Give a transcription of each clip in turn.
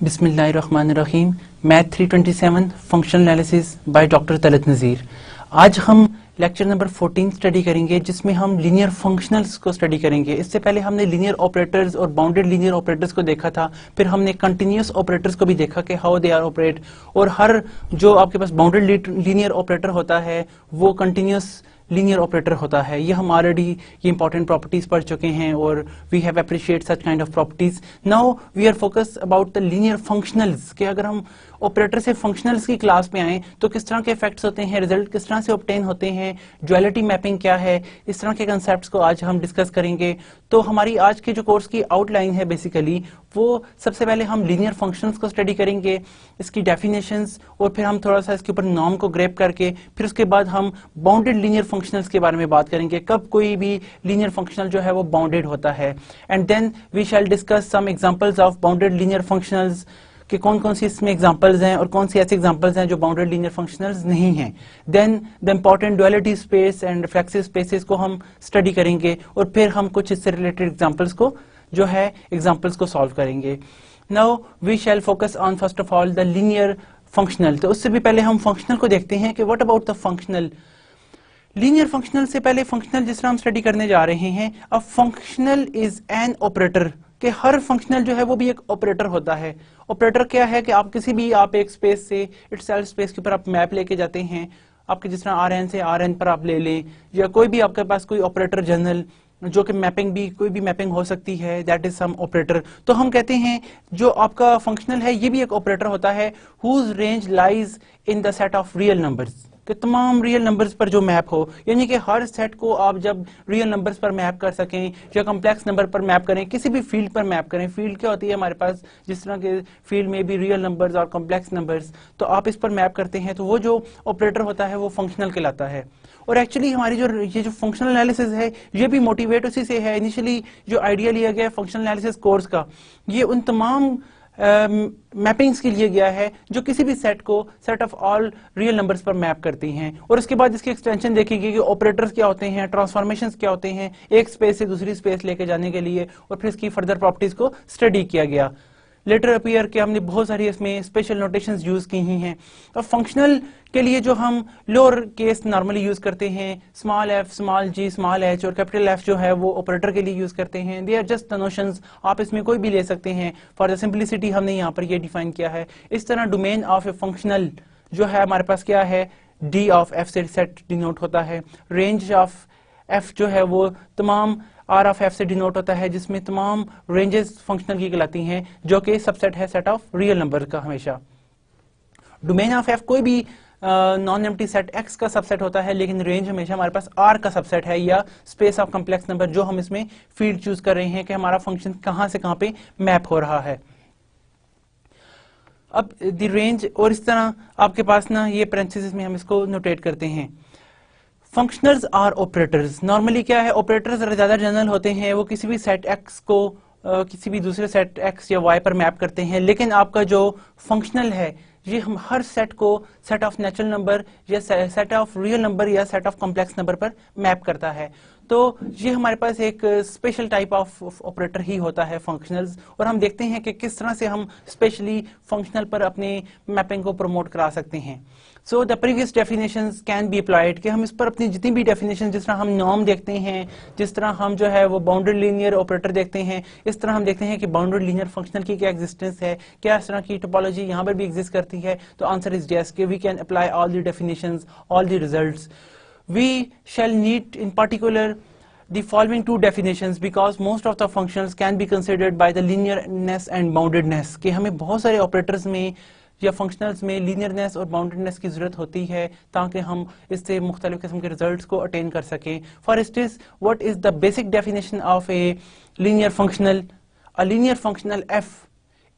बिस्मिल्लाहिर्रहमानिर्रहीम। Math 327 functional analysis by doctor Talat Nazir. आज हम लेक्चर नंबर 14 स्टडी करेंगे जिसमें हम लीनियर फंक्शनल्स को स्टडी करेंगे। इससे पहले हमने लीनियर ऑपरेटर्स और बाउंडेड लीनियर ऑपरेटर्स को देखा था, फिर हमने कंटिन्यूअस ऑपरेटर्स को भी देखा कि हाउ दे आर ऑपरेट, और हर जो आपके पास बाउंडेड लीनियर ऑपरेटर होता है वो कंटिन्यूअस लीनियर ऑपरेटर होता है। ये हम ऑलरेडी ये इंपॉर्टेंट प्रॉपर्टीज पढ़ चुके हैं और we have appreciate such kind of properties. Now we are focus about the linear functionals कि अगर हम ऑपरेटर से फंक्शनल्स की क्लास में आए तो किस तरह के इफेक्ट्स होते हैं, रिजल्ट किस तरह से ऑब्टेन होते हैं, ड्युअलिटी मैपिंग क्या है, इस तरह के कंसेप्ट्स को आज हम डिस्कस करेंगे। तो हमारी आज के जो कोर्स की आउटलाइन है बेसिकली वो सबसे पहले हम लीनियर फंक्शंस को स्टडी करेंगे, इसकी डेफिनेशंस, और फिर हम थोड़ा सा इसके ऊपर नॉर्म को ग्रैब करके फिर उसके बाद हम बाउंडेड लीनियर फंक्शनल्स के बारे में बात करेंगे, कब कोई भी लीनियर फंक्शनल जो है वो बाउंडेड होता है। And then we shall discuss some examples of bounded linear functionals कि कौन कौन सी इसमें एग्जांपल्स हैं और कौन सी ऐसे एग्जांपल्स हैं जो बाउंडेड लीनियर फंक्शनल्स नहीं हैं। Then the important duality space and reflexive spaces को हम स्टडी करेंगे और फिर हम कुछ इससे रिलेटेड एग्जांपल्स को जो है एग्जांपल्स को सॉल्व करेंगे। Now we shall focus on first of all the linear functional. तो उससे भी पहले हम फंक्शनल को देखते हैं कि what about the functional. Linear functional से पहले फंक्शनल जिस तरह हम स्टडी करने जा रहे हैं, अब फंक्शनल इज एन ऑपरेटर कि हर फंक्शनल जो है वो भी एक ऑपरेटर होता है। ऑपरेटर क्या है कि आप किसी भी आप एक स्पेस से इटसेल्फ स्पेस के ऊपर आप मैप लेके जाते हैं, आपके जिस तरह आर से आर पर आप ले लें, या कोई भी आपके पास कोई ऑपरेटर जनरल जो कि मैपिंग भी कोई भी मैपिंग हो सकती है, दैट इज सम ऑपरेटर। तो हम कहते हैं जो आपका फंक्शनल है ये भी एक ऑपरेटर होता है whose range lies in the set of real numbers, कि तमाम रियल नंबर्स पर जो मैप हो, यानी कि हर सेट को आप जब रियल नंबर्स पर मैप कर सकें या कॉम्प्लेक्स नंबर पर मैप करें, किसी भी फील्ड पर मैप करें। फील्ड क्या होती है हमारे पास, जिस तरह के फील्ड में भी रियल नंबर्स और कॉम्प्लेक्स नंबर्स, तो आप इस पर मैप करते हैं तो वो जो ऑपरेटर होता है वो फंक्शनल कहलाता है। और एक्चुअली हमारी जो ये जो फंक्शनल एनालिसिस है ये भी मोटिवेट उसी से है। इनिशियली जो आइडिया लिया गया है फंक्शनल एनालिसिस कोर्स का, ये उन तमाम मैपिंग्स के लिए गया है जो किसी भी सेट को set of all real numbers पर मैप करती हैं, और उसके बाद इसकी एक्सटेंशन देखेगी कि ऑपरेटर्स क्या होते हैं, ट्रांसफॉर्मेशंस क्या होते हैं एक स्पेस से दूसरी स्पेस लेके जाने के लिए, और फिर इसकी फर्दर प्रॉपर्टीज को स्टडी किया गया। लेटर अपीयर के हमने बहुत सारी इसमें स्पेशल नोटेशंस यूज की ही हैं। और फंक्शनल के लिए जो हम लोअर केस नॉर्मली यूज करते हैं, small F, small G, small H, और कैपिटल एफ जो है वो ऑपरेटर के लिए यूज करते हैं। They are just the notions, आप इसमें कोई भी ले सकते हैं। फॉर द सिंपलिसिटी हमने यहाँ पर ये डिफाइन किया है। इस तरह डोमेन ऑफ ए फंक्शनल जो है हमारे पास क्या है, डी ऑफ एफ से सेट डिनोट होता है। रेंज ऑफ एफ जो है वो तमाम आर ऑफ एफ से डिनोट होता है, जिसमें तमाम रेंजेस फंक्शनल की कहलाती हैं, जो कि सबसेट है सेट ऑफ रियल नंबर का। हमेशा डोमेन ऑफ एफ कोई भी नॉन एम्प्टी सेट एक्स का सबसेट होता है, लेकिन रेंज हमेशा हमारे पास आर का सबसेट है, या स्पेस ऑफ कॉम्प्लेक्स नंबर जो हम इसमें फील्ड चूज कर रहे हैं कि हमारा फंक्शन कहां से कहां पे मैप हो रहा है। अब द रेंज, और इस तरह आपके पास ना ये पैरेंथेसिस में हम इसको नोटेट करते हैं। Functionals are operators. नॉर्मली क्या है, ऑपरेटर्स ज्यादा जनरल होते हैं, वो किसी भी सेट एक्स को किसी भी दूसरे सेट एक्स या वाई पर मैप करते हैं, लेकिन आपका जो फंक्शनल है ये हम हर सेट को सेट ऑफ नेचुरल नंबर या सेट ऑफ रियल नंबर या सेट ऑफ कॉम्प्लेक्स नंबर पर मैप करता है। तो ये हमारे पास एक स्पेशल टाइप ऑफ ऑपरेटर ही होता है फंक्शनल्स, और हम देखते हैं कि किस तरह से हम स्पेशली फंक्शनल पर अपने मैपिंग को प्रमोट करा सकते हैं। So the previous definitions can be applied, कि हम इस पर अपनी जितनी भी डेफिनेशन, जिस तरह हम नॉर्म देखते हैं, जिस तरह हम जो है वो बाउंडेड लीनियर ऑपरेटर देखते हैं, इस तरह हम देखते हैं कि बाउंडेड लीनियर फंक्शनल की क्या एग्जिस्टेंस है, क्या इस तरह की टोपोलॉजी यहाँ पर भी एग्जिस्ट करती है। तो आंसर इज यस, कि we can apply all the definitions, all the results. We shall need in particular the following two definitions because most of the functions can be considered by the linearness and boundedness, कि हमें बहुत सारे operators में या functionals में लीनियरनेस और boundedness की जरूरत होती है ताकि हम इससे मुख्तलिफ किस्म के रिजल्ट्स को अटेन कर सकें। For instance, what is the basic definition of a linear functional? A linear functional F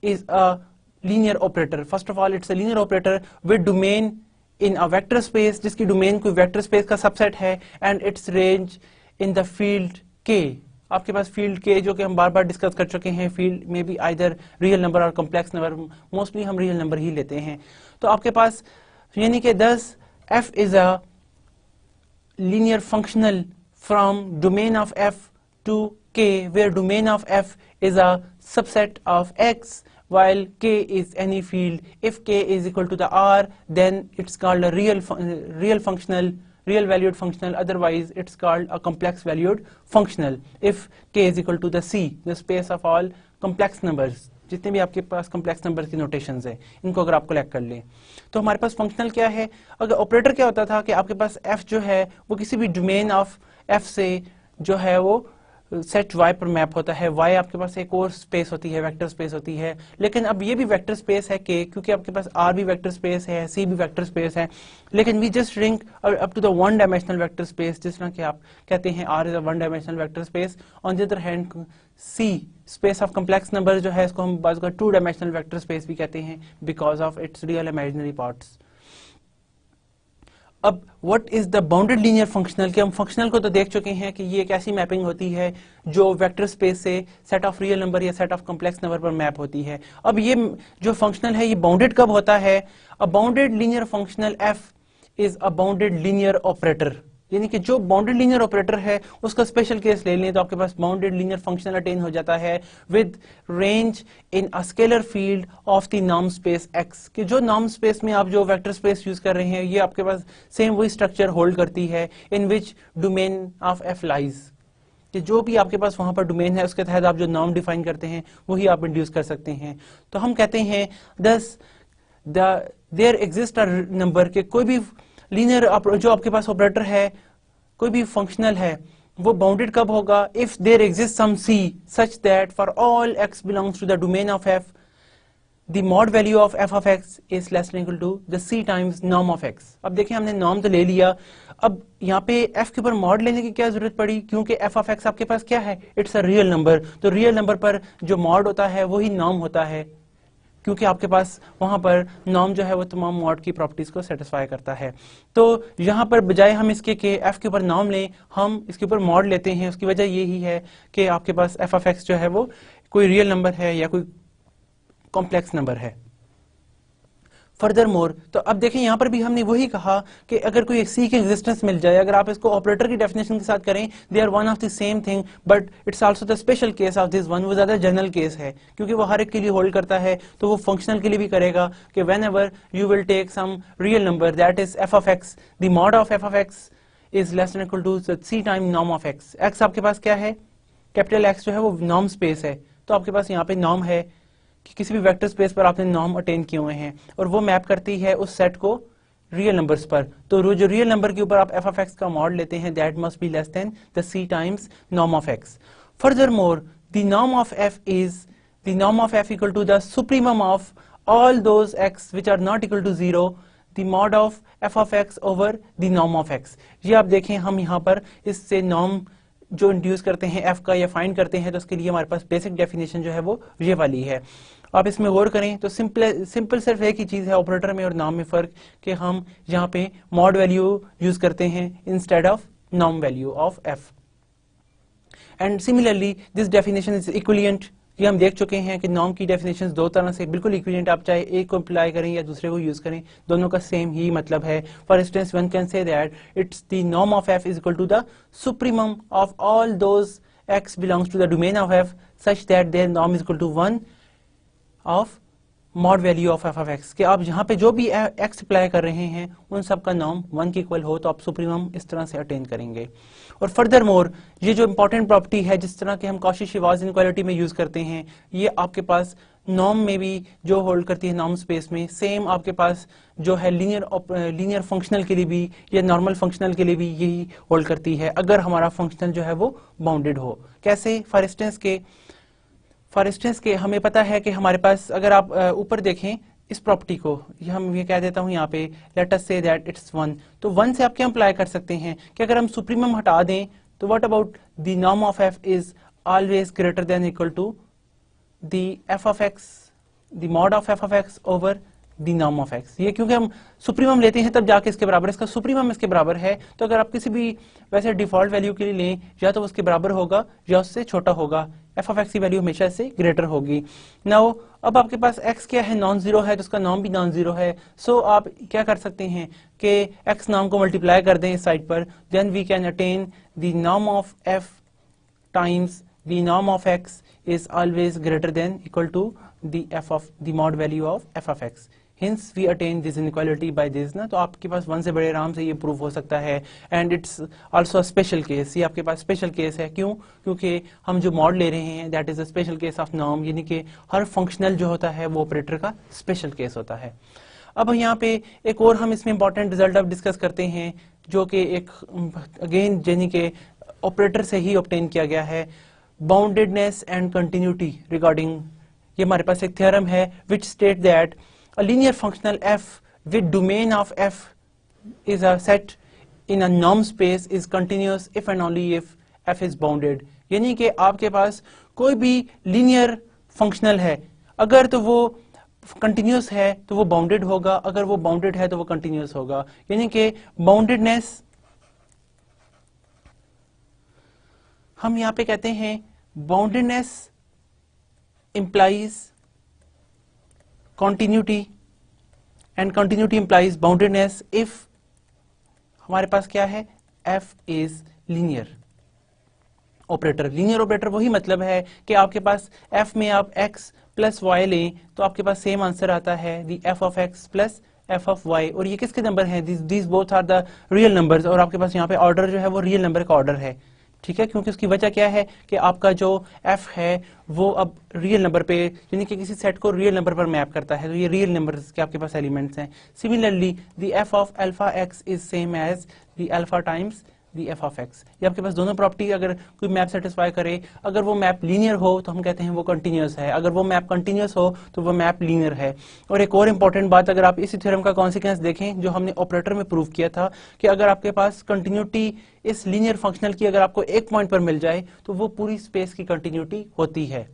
is a linear operator. First of all it's a linear operator with domain in a vector space, जिसकी domain कोई vector space का subset है, and it's range in the field के। आपके पास field के जो कि हम बार बार डिस्कस कर चुके हैं, फील्ड में भी आइदर रियल नंबर और कॉम्प्लेक्स नंबर, मोस्टली हम रियल नंबर ही लेते हैं। तो आपके पास यानी कि 10 F is a linear functional from domain of F to K, where domain of F is a subset of X while k is any field. If k is equal to the r, then it's called a real valued functional, otherwise it's called a complex valued functional. If k is equal to the c, the space of all complex numbers, जितने भी आपके पास complex number की notations है, इनको अगर आप collect कर लें तो हमारे पास फंक्शनल क्या है। अगर ऑपरेटर क्या होता था कि आपके पास f जो है वो किसी भी डोमेन ऑफ f से जो है वो सेट y पर मैप होता है। y आपके पास एक और स्पेस होती है, वेक्टर स्पेस होती है, लेकिन अब ये भी वेक्टर स्पेस है k, क्योंकि आपके पास r भी वेक्टर स्पेस है, c भी वेक्टर स्पेस है, लेकिन we just rink up to the one dimensional vector space, जिस तरह कि आप कहते हैं r is a one dimensional vector space. On the other hand c space of complex number जो है इसको हम बाज़ का टू डायमेंशनल वेक्टर स्पेस भी कहते हैं because of its real imaginary parts. अब what is the bounded linear functional, कि हम फंक्शनल को तो देख चुके हैं कि ये एक ऐसी मैपिंग होती है जो वेक्टर स्पेस से सेट ऑफ रियल नंबर या सेट ऑफ कॉम्प्लेक्स नंबर पर मैप होती है। अब ये जो फंक्शनल है ये बाउंडेड कब होता है? A bounded linear functional f is a bounded linear operator, यानी कि जो बाउंडेड लीनियर ऑपरेटर है उसका स्पेशल केस ले लें तो आपके पास बाउंडेड लीनियर फंक्शनल अटेन हो जाता है with range in a scalar field of the norm space x, कि जो नॉर्म स्पेस में आप जो वेक्टर स्पेस यूज कर रहे हैं ये आपके पास सेम वही स्ट्रक्चर होल्ड करती है इन विच डोमेन ऑफ f लाइज, कि जो भी आपके पास वहां पर डोमेन है उसके तहत आप जो नॉर्म डिफाइन करते हैं वही आप इंड्यूस कर सकते हैं। तो हम कहते हैं दस देयर एग्जिस्ट अ नंबर, के कोई भी लीनियर जो आपके पास ऑपरेटर है, कोई भी फंक्शनल है, वो बाउंडेड कब होगा? If there exist some c such that for all x belongs to the domain of f the mod value of f of x is less than equal to the c times norm of x। अब देखिए हमने norm तो ले लिया, अब यहाँ पे f के ऊपर मॉड लेने की क्या जरूरत पड़ी? क्योंकि f ऑफ x आपके पास क्या है? इट्स अ रियल नंबर, तो रियल नंबर पर जो मॉड होता है वही नॉर्म होता है, क्योंकि आपके पास वहां पर नॉर्म जो है वो तमाम मॉड की प्रॉपर्टीज को सेटिस्फाई करता है। तो यहां पर बजाय हम इसके के f के ऊपर नॉर्म लें, हम इसके ऊपर मॉड लेते हैं। उसकी वजह यही है कि आपके पास f ऑफ x जो है वो कोई रियल नंबर है या कोई कॉम्प्लेक्स नंबर है। फर्दर मोर, तो अब देखें यहाँ पर भी हमने वही कहा कि अगर कोई एक सी की एग्जिस्टेंस मिल जाए, अगर आप इसको ऑपरेटर की डेफिनेशन के साथ करें, they are one of the same thing, but it's also the special case of this one, वो ज्यादा जनरल केस है क्योंकि वो हर एक के लिए होल्ड करता है, तो वो फंक्शनल के लिए भी करेगा कि whenever you will take some real number that is f of x, the mod of f of x is less than equal to c time norm of x. X आपके पास क्या है? Capital x जो है वो norm space है, तो आपके पास यहाँ पे नॉर्म है कि किसी भी वेक्टर स्पेस पर आपने नॉर्म अटेन किए हुए हैं और वो मैप करती है उस सेट को रियल नंबर्स पर। तो जो रियल नंबर के ऊपर आप एफ ऑफ एक्स का मॉड लेते हैं that must be less than the c times norm of x. Furthermore the norm of F is the norm of f equal to the supremum of all those x which are not equal to zero the mod of f of x over the norm of x. ये आप देखें हम यहाँ पर इससे norm जो induce करते हैं f का या फाइंड करते हैं तो उसके लिए हमारे पास बेसिक डेफिनेशन जो है वो ये वाली है। आप इसमें गौर करें तो सिंपल सिर्फ एक ही चीज है ऑपरेटर में और नॉर्म में फर्क, कि हम यहाँ पे मॉड वैल्यू यूज करते हैं instead of norm value of f। And similarly this definition is equivalent, ये हम देख चुके हैं कि नॉर्म की डेफिनेशंस दो तरह से बिल्कुल इक्विवेलेंट, आप चाहे एक को अप्लाई करें या दूसरे को यूज करें दोनों का सेम ही मतलब है। For instance one can say that it's the norm of f is equal to the supremum of all those x belongs to the domain of f such that their norm is equal to 1 of mod value of f of x, कि आप जहां पे जो भी x apply कर रहे हैं उन सब का नॉर्म 1 के इक्वल हो तो आप सुप्रीमम इस तरह से अटेन करेंगे। और फर्दर मोर ये जो इंपॉर्टेंट प्रॉपर्टी है जिस तरह के हम कॉशी-श्वार्ट्ज इनइक्वालिटी में यूज करते हैं, ये आपके पास नॉर्म में भी जो होल्ड करती है नॉर्म स्पेस में, सेम आपके पास जो है लीनियर फंक्शनल के लिए भी या नॉर्मल फंक्शनल के लिए भी यही होल्ड करती है अगर हमारा फंक्शनल जो है वो बाउंडेड हो। कैसे? फॉर इंस्टेंस के हमें पता है कि हमारे पास अगर आप ऊपर देखें इस प्रॉपर्टी को, हम ये कह देता हूं यहाँ पे लेट अस से दैट इट्स 1, तो 1 से आप क्या अप्लाई कर सकते हैं कि अगर हम सुप्रीमम हटा दें तो what about the norm of f is always greater than equal to the f of x, the mod of f of x over the norm of x। ये क्योंकि हम सुप्रीमम लेते हैं तब जाके इसके बराबर, इसका सुप्रीमम इसके बराबर है, तो अगर आप किसी भी वैसे डिफॉल्ट वैल्यू के लिए लें या तो उसके बराबर होगा या उससे छोटा होगा, एफ ऑफ एक्स की वैल्यू हमेशा से ग्रेटर होगी। नाउ अब आपके पास x क्या है? नॉन जीरो है, तो उसका नॉर्म भी नॉन जीरो है। सो आप क्या कर सकते हैं कि x नॉर्म को मल्टीप्लाई कर दें इस साइड पर, then we can attain the norm of f times the norm of x is always greater than equal to the mod value of f of x. Hence we attain this inequality by this ना, तो आपके पास 1 से बड़े आराम से ये prove हो सकता है. And it's also special case, ये आपके पास स्पेशल केस है. क्यों? क्योंकि हम जो मॉड ले रहे हैं that is a special case of norm, यानी कि हर फंक्शनल जो होता है वो ऑपरेटर का स्पेशल केस होता है. अब यहाँ पे एक और हम इसमें इंपॉर्टेंट रिजल्ट अब डिस्कस करते हैं जो कि एक अगेन यानी कि ऑपरेटर से ही ऑब्टेन किया गया है, बाउंडेडनेस एंड कंटिन्यूटी रिगार्डिंग. ये हमारे पास एक थ्योरम है which state that a linear functional f with domain of f is a set in a norm space is continuous if and only if f is bounded. यानी कि आपके पास कोई भी लीनियर फंक्शनल है, अगर तो वो कंटिन्यूस है तो वो बाउंडेड होगा, अगर वो बाउंडेड है तो वो कंटिन्यूस होगा. यानी कि बाउंडेडनेस हम यहां पे कहते हैं boundedness implies continuity and continuity implies boundedness if हमारे पास क्या है, f is linear operator. Linear operator वही मतलब है कि आपके पास f में आप x प्लस y लें तो आपके पास सेम आंसर आता है the f of x plus f of y. और ये किसके नंबर हैं? these both are the real numbers. और आपके पास यहाँ पे ऑर्डर जो है वो रियल नंबर का ऑर्डर है. ठीक है, क्योंकि उसकी वजह क्या है कि आपका जो f है वो अब रियल नंबर पे यानी कि किसी सेट को रियल नंबर पर मैप करता है, तो ये रियल नंबर्स के आपके पास एलिमेंट्स हैं. Similarly the f of alpha x is same as the alpha times the f of x. ये आपके पास दोनों प्रॉपर्टी अगर कोई मैप सेटिस्फाई करे, अगर वो मैप लीनियर हो तो हम कहते हैं वो कंटिन्यूस है, अगर वो मैप कंटिन्यूस हो तो वो मैप लीनियर है. और एक और इंपॉर्टेंट बात, अगर आप इसी थ्योरम का कॉन्सिक्वेंस देखें जो हमने ऑपरेटर में प्रूव किया था कि अगर आपके पास कंटिन्यूटी इस लीनियर फंक्शनल की अगर आपको एक पॉइंट पर मिल जाए तो वो पूरी स्पेस की कंटिन्यूटी होती है.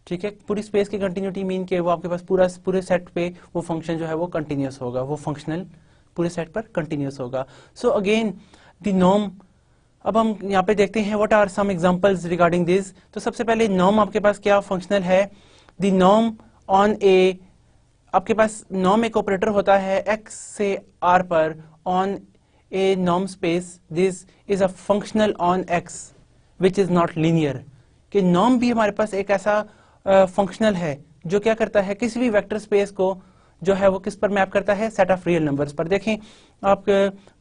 ठीक है, पूरी स्पेस की कंटिन्यूटी मीन के वो आपके पास पूरे सेट पे वो फंक्शन जो है वो कंटिन्यूस होगा, वो फंक्शनल पूरे सेट पर कंटिन्यूस होगा. सो अगेन द नॉर्म, अब हम यहाँ पे देखते हैं what are some examples regarding this. तो सबसे पहले नॉर्म आपके पास क्या फंक्शनल है, द नॉर्म ऑन ए, आपके पास नॉर्म एक ऑपरेटर होता है x से r पर on A norm space. This is a functional on x which is not linear. कि नॉर्म भी हमारे पास एक ऐसा फंक्शनल है जो क्या करता है, किसी भी वेक्टर स्पेस को जो है वो किस पर मैप करता है, सेट ऑफ रियल नंबर्स पर. देखें आप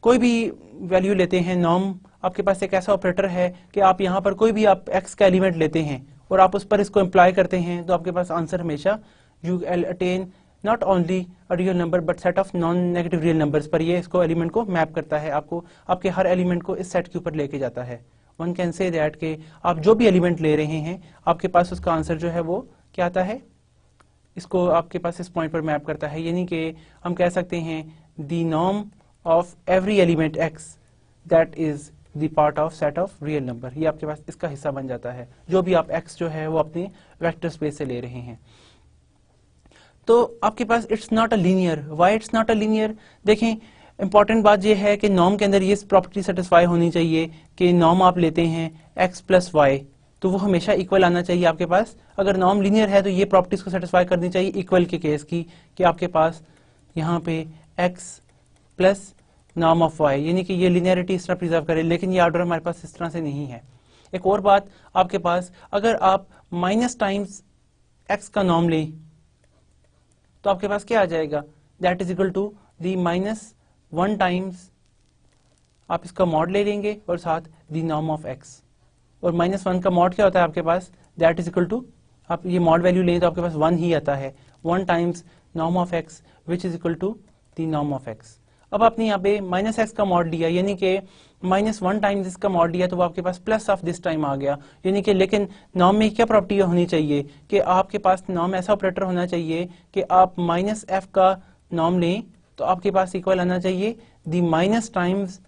कोई भी वैल्यू लेते हैं, नॉर्म आपके पास एक ऐसा ऑपरेटर है कि आप यहाँ पर कोई भी आप x का एलिमेंट लेते हैं और आप उस पर इसको इम्प्लाई करते हैं तो आपके पास आंसर हमेशा you will attain not only a real number but set of non negative real numbers पर. ये इसको एलिमेंट को मैप करता है, आपको आपके हर एलिमेंट को इस सेट के ऊपर लेके जाता है. वन कैन से दैट कि आप जो भी एलिमेंट ले रहे हैं आपके पास उसका आंसर जो है वो क्या आता है, इसको आपके पास इस पॉइंट पर मैप करता है. यानी कि हम कह सकते हैं the norm of every element x that is the part of set of real number. ये आपके पास इसका हिस्सा बन जाता है, जो भी आप x जो है वो अपने वेक्टर स्पेस से ले रहे हैं. तो आपके पास it's not a linear. Why it's not a linear? देखें इंपॉर्टेंट बात यह है कि नॉर्म के अंदर ये प्रॉपर्टी सेटिस्फाई होनी चाहिए कि नॉर्म आप लेते हैं x प्लस वाई तो वो हमेशा इक्वल आना चाहिए आपके पास. अगर नॉर्म लीनियर है तो ये प्रॉपर्टीज को सेटिस्फाई करनी चाहिए इक्वल के केस की, कि आपके पास यहाँ पे x plus norm of y, यानी कि ये लिनियरिटी इस तरह प्रिजर्व करे. लेकिन ये ऑर्डर हमारे पास इस तरह से नहीं है. एक और बात, आपके पास अगर आप माइनस टाइम्स x का नॉर्म लें तो आपके पास क्या आ जाएगा, that is equal to the minus 1 times आप इसका मॉड ले लेंगे और साथ दी नॉर्म ऑफ x. और -1 का मॉड क्या होता है आपके पास, दैट इज इक्वल टू, आप ये मॉड वैल्यू लें तो आपके पास 1 ही आता है. 1 times norm of x which is equal to the norm of x. अब आपने यहाँ पे -x का मॉड लिया, यानी कि -1 टाइम्स इसका मॉड लिया तो वो आपके पास प्लस ऑफ दिस टाइम आ गया. यानी कि लेकिन नॉर्म में क्या प्रॉपर्टी होनी चाहिए कि आपके पास नॉर्म ऐसा ऑपरेटर होना चाहिए कि आप -f का नॉर्म लें तो आपके पास इक्वल आना चाहिए the minus times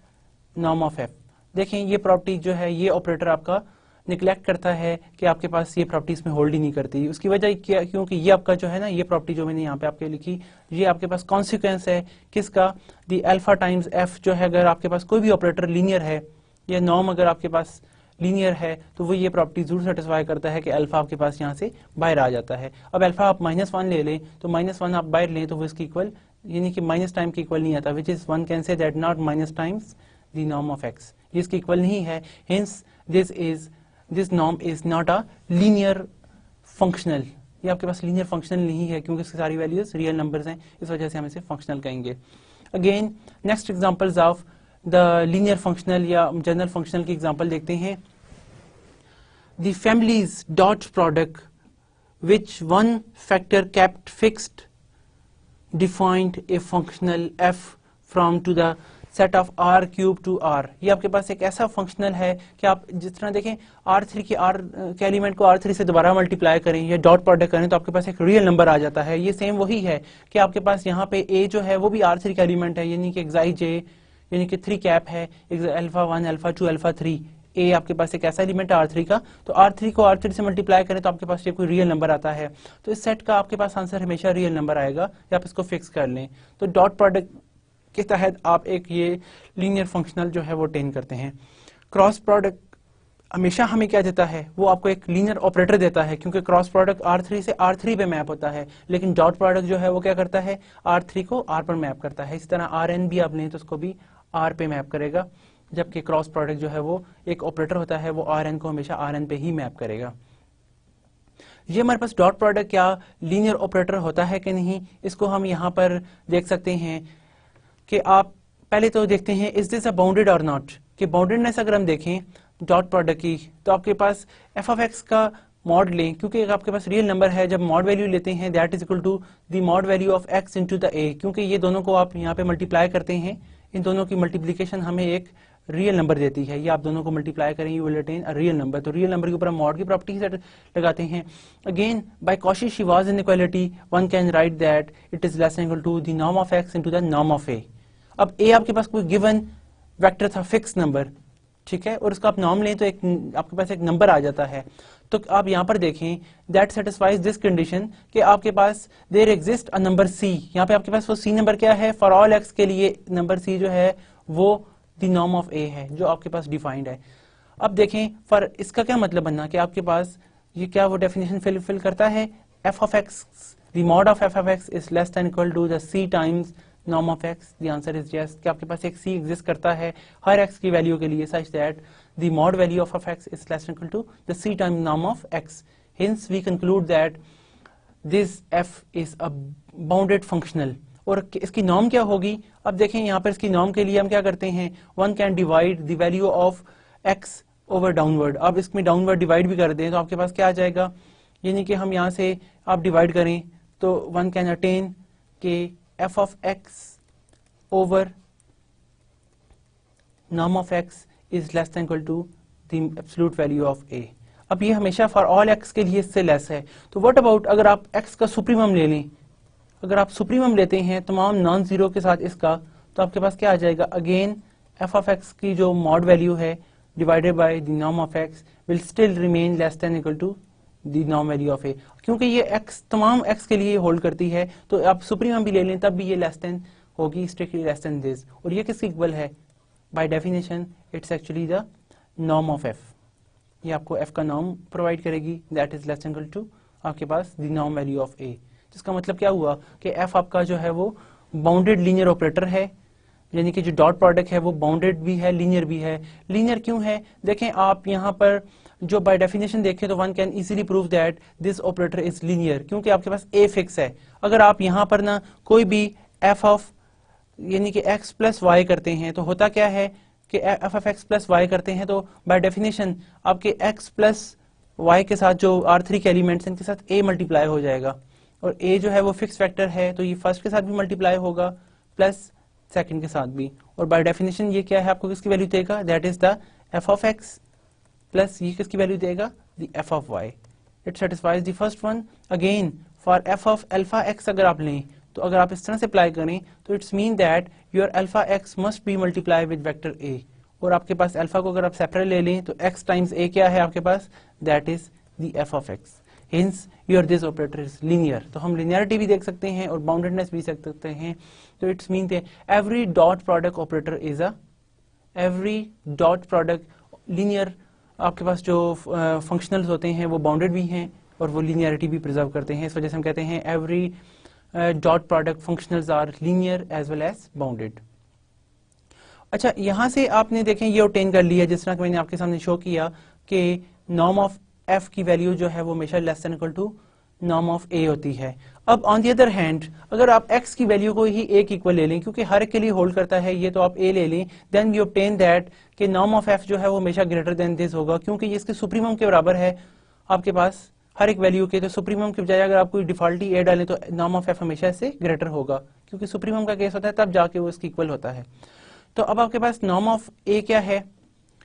norm of f. देखें ये प्रॉपर्टी जो है ये ऑपरेटर आपका निगलेक्ट करता है कि आपके पास ये प्रॉपर्टी इसमें होल्ड ही नहीं करती. उसकी वजह क्या, क्योंकि ये आपका जो है ना ये प्रॉपर्टी जो मैंने यहाँ पे आपके लिखी ये आपके पास कॉन्सिक्वेंस है किसका, दी अल्फा टाइम्स f जो है. अगर आपके पास कोई भी ऑपरेटर लीनियर है या नॉर्म अगर आपके पास लीनियर है तो वो ये प्रॉपर्टी जरूर सेटिस्फाई करता है कि अल्फा आपके पास यहाँ से बाहर आ जाता है. अब अल्फा आप -1 ले लें तो -1 आप बाहर लें तो वो इसकी इक्वल यानी कि माइनस टाइम के इक्वल नहीं आता, which is one can say that not minus times the norm of x. ये इसकी इक्वल नहीं है. Hence this is this norm is not a linear functional, ये आपके पास लीनियर फंक्शनल नहीं है क्योंकि इसकी सारी वैल्यूज रियल नंबर्स हैं, इस वजह से हम इसे फंक्शनल कहेंगे। Again next examples of the linear functional या जनरल फंक्शनल की एग्जांपल देखते हैं। The families dot product which one factor kept fixed defined a functional f from to the set of r cube to r। ये आपके पास एक ऐसा functional है कि आप जिस तरह देखें r3 की r के एलिमेंट को r3 से दोबारा मल्टीप्लाई करें या डॉट प्रोडक्ट करें तो आपके पास एक रियल नंबर आ जाता है। ये सेम वही है कि आपके पास यहाँ पे a जो है वो भी r3 का एलिमेंट है, यानी कि xij यानी कि 3 कैप है, अल्फा 1 अल्फा 2 अल्फा 3, ए आपके पास एक ऐसा एलिमेंट है R3 का, तो R3 को R3 से मल्टीप्लाई करें तो आपके पास ये कोई रियल नंबर आता है। तो इस सेट का आपके पास आंसर हमेशा रियल नंबर आएगा, या आप इसको फिक्स कर लें। तो डॉट प्रोडक्ट के तहत आप एक ये लीनियर फंक्शनल जो है वो टेन करते हैं। क्रॉस प्रोडक्ट हमेशा हमें क्या देता है, वो आपको एक लीनियर ऑपरेटर देता है, क्योंकि क्रॉस प्रोडक्ट R3 से R3 पे मैप होता है, लेकिन डॉट प्रोडक्ट जो है वो क्या करता है, R3 को R पर मैप करता है। इसी तरह Rn भी आप लें तो उसको भी R पे मैप करेगा, जबकि क्रॉस प्रोडक्ट जो है वो एक ऑपरेटर होता है, वो Rn को हमेशा Rn पे ही मैप करेगा। ये हमारे पास डॉट प्रोडक्ट क्या लीनियर ऑपरेटर होता है कि नहीं, इसको हम यहाँ पर देख सकते हैं कि आप पहले तो देखते हैं इज दिस अ बाउंडेड और नॉट, कि बाउंडेडनेस अगर हम देखें डॉट प्रोडक्ट की तो आपके पास एफ ऑफ एक्स का मॉड लें, क्योंकि आपके पास रियल नंबर है, जब मॉड वैल्यू लेते हैं that is equal to the mod value of x into the a, क्योंकि ये दोनों को आप यहाँ पे मल्टीप्लाई करते हैं, इन दोनों की मल्टीप्लीकेशन हमें एक रियल नंबर देती है। ये आप दोनों को मल्टीप्लाई करें you will attain a real number, तो रियल नंबर के ऊपर हम मॉड की प्रॉपर्टी सेट लगाते हैं। Again by Cauchy Schwarz inequality one can write that it is less than equal to the norm of x into the norm of A. अब A आपके पास कोई गिवन वेक्टर था, फिक्स नंबर, ठीक है, और उसका आप नॉर्म लें तो एक आपके पास एक नंबर आ जाता है। तो आप यहाँ पर देखें दैट सेटिस्फाइज दिस कंडीशन कि आपके पास there exist a number C, यहाँ पे आपके पास वो सी नंबर क्या है, फॉर ऑल एक्स के लिए नंबर सी जो है वो द नॉर्म ऑफ ए है, जो आपके पास डिफाइंड है। अब देखें फॉर इसका क्या मतलब बनना कि आपके पास ये क्या वो डेफिनेशन फिल करता है, f of x the mod of f of x is less than equal to the c times norm of x. The answer is yes, कि आपके पास एक सी एग्जिस्ट करता है हर एक्स की वैल्यू के लिए such that the mod value of x is less than equal to the c times norm of x. Hence we conclude that this f is a bounded functional. और इसकी norm क्या होगी, अब देखें यहाँ पर इसकी नॉर्म के लिए हम क्या करते हैं, one can divide the value of x over downward. अब इसमें डाउनवर्ड डिवाइड भी कर दें तो आपके पास क्या आ जाएगा, यानी कि हम यहाँ से आप डिवाइड करें तो one can attain K F of x over norm of x is less than equal to the absolute value of A. अब ये हमेशा फॉर ऑल एक्स के लिए इससे लेस है। तो व्हाट अबाउट अगर आप एक्स का सुप्रीमम ले लें, अगर आप सुप्रीमम लेते हैं तमाम नॉन जीरो के साथ इसका, तो आपके पास क्या आ जाएगा, अगेन एफ ऑफ एक्स की जो मॉड वैल्यू है divided by the norm of X will still remain less than equal to the norm value of A, क्योंकि ये एक्स तमाम एक्स के लिए होल्ड करती है। तो आप सुप्रीमम भी ले लें तब भी ये लेस देन होगी, स्ट्रिक्टली लेस देन दिस। और ये किसके इक्वल है, by definition it's actually the norm of f. ये आपको एफ का नॉर्म प्रोवाइड करेगी that is less than equal to आपके पास the norm value of a. जिसका मतलब क्या हुआ कि एफ आपका जो है वो बाउंडेड लीनियर ऑपरेटर है, यानी कि जो डॉट प्रोडक्ट है वो बाउंडेड भी है लीनियर भी है। लीनियर क्यों है, देखें आप यहाँ पर जो बाय डेफिनेशन देखें तो one can easily prove that this operator is linear, क्योंकि आपके पास ए फिक्स है। अगर आप यहाँ पर ना कोई भी एफ ऑफ यानी कि एक्स प्लस वाई करते हैं तो होता क्या है कि f of x plus y करते हैं तो बाय डेफिनेशन आपके एक्स प्लस वाई के साथ जो R3 के एलिमेंट्स हैं इनके साथ ए मल्टीप्लाई हो जाएगा, और a जो है वो फिक्स फैक्टर है तो ये फर्स्ट के साथ भी मल्टीप्लाई होगा प्लस सेकंड के साथ भी। और बाय डेफिनेशन ये क्या है, आपको किसकी वैल्यू देगा, that is the F of x plus ये किसकी वैल्यू देगा, the F of y. It satisfies the first one. Again for f of alpha x अगर आप लें तो अगर आप इस तरह से अप्लाई करें तो it's mean that your alpha x must be multiply with vector A. और आपके पास अल्फा को अगर आप सेपरेट ले लें तो एक्स टाइम्स ए क्या है आपके पास, that is the F of X. Hence, your this operator is linear. तो हम linearity भी देख सकते हैं और boundedness भी देख सकते हैं। तो it's mean every dot product operator is a every dot product linear। आपके पास जो functionals होते हैं वो bounded भी हैं और वो linearity भी preserve करते हैं। इस वजह से हम कहते हैं every dot product functionals are linear as well as bounded। अच्छा, यहां से आपने देखें ये ऑब्टेन कर लिया, जिस तरह कि मैंने आपके सामने शो किया कि नॉर्म ऑफ एफ की वैल्यू जो है वो हमेशा less than equal to norm of A होती है। अब ऑन द अदर हैंड अगर आप एक्स की वैल्यू को ही ए की इक्वल ले लें, क्योंकि हर एक के लिए होल्ड करता है ये, तो आप ए ले लें, देन यू ऑब्टेन दैट कि नॉर्म ऑफ एफ जो है वो हमेशा ग्रेटर देन दिस होगा, क्योंकि ये इसके सुप्रीमम के बराबर है आपके पास हर एक वैल्यू के। तो सुप्रीमम के बजाय अगर आप कोई डिफॉल्टी ए डालें तो नॉर्म ऑफ एफ हमेशा इससे ग्रेटर होगा, क्योंकि सुप्रीमम का केस होता है तब जाके वो इसकी इक्वल होता है। तो अब आपके पास नॉर्म ऑफ ए क्या है,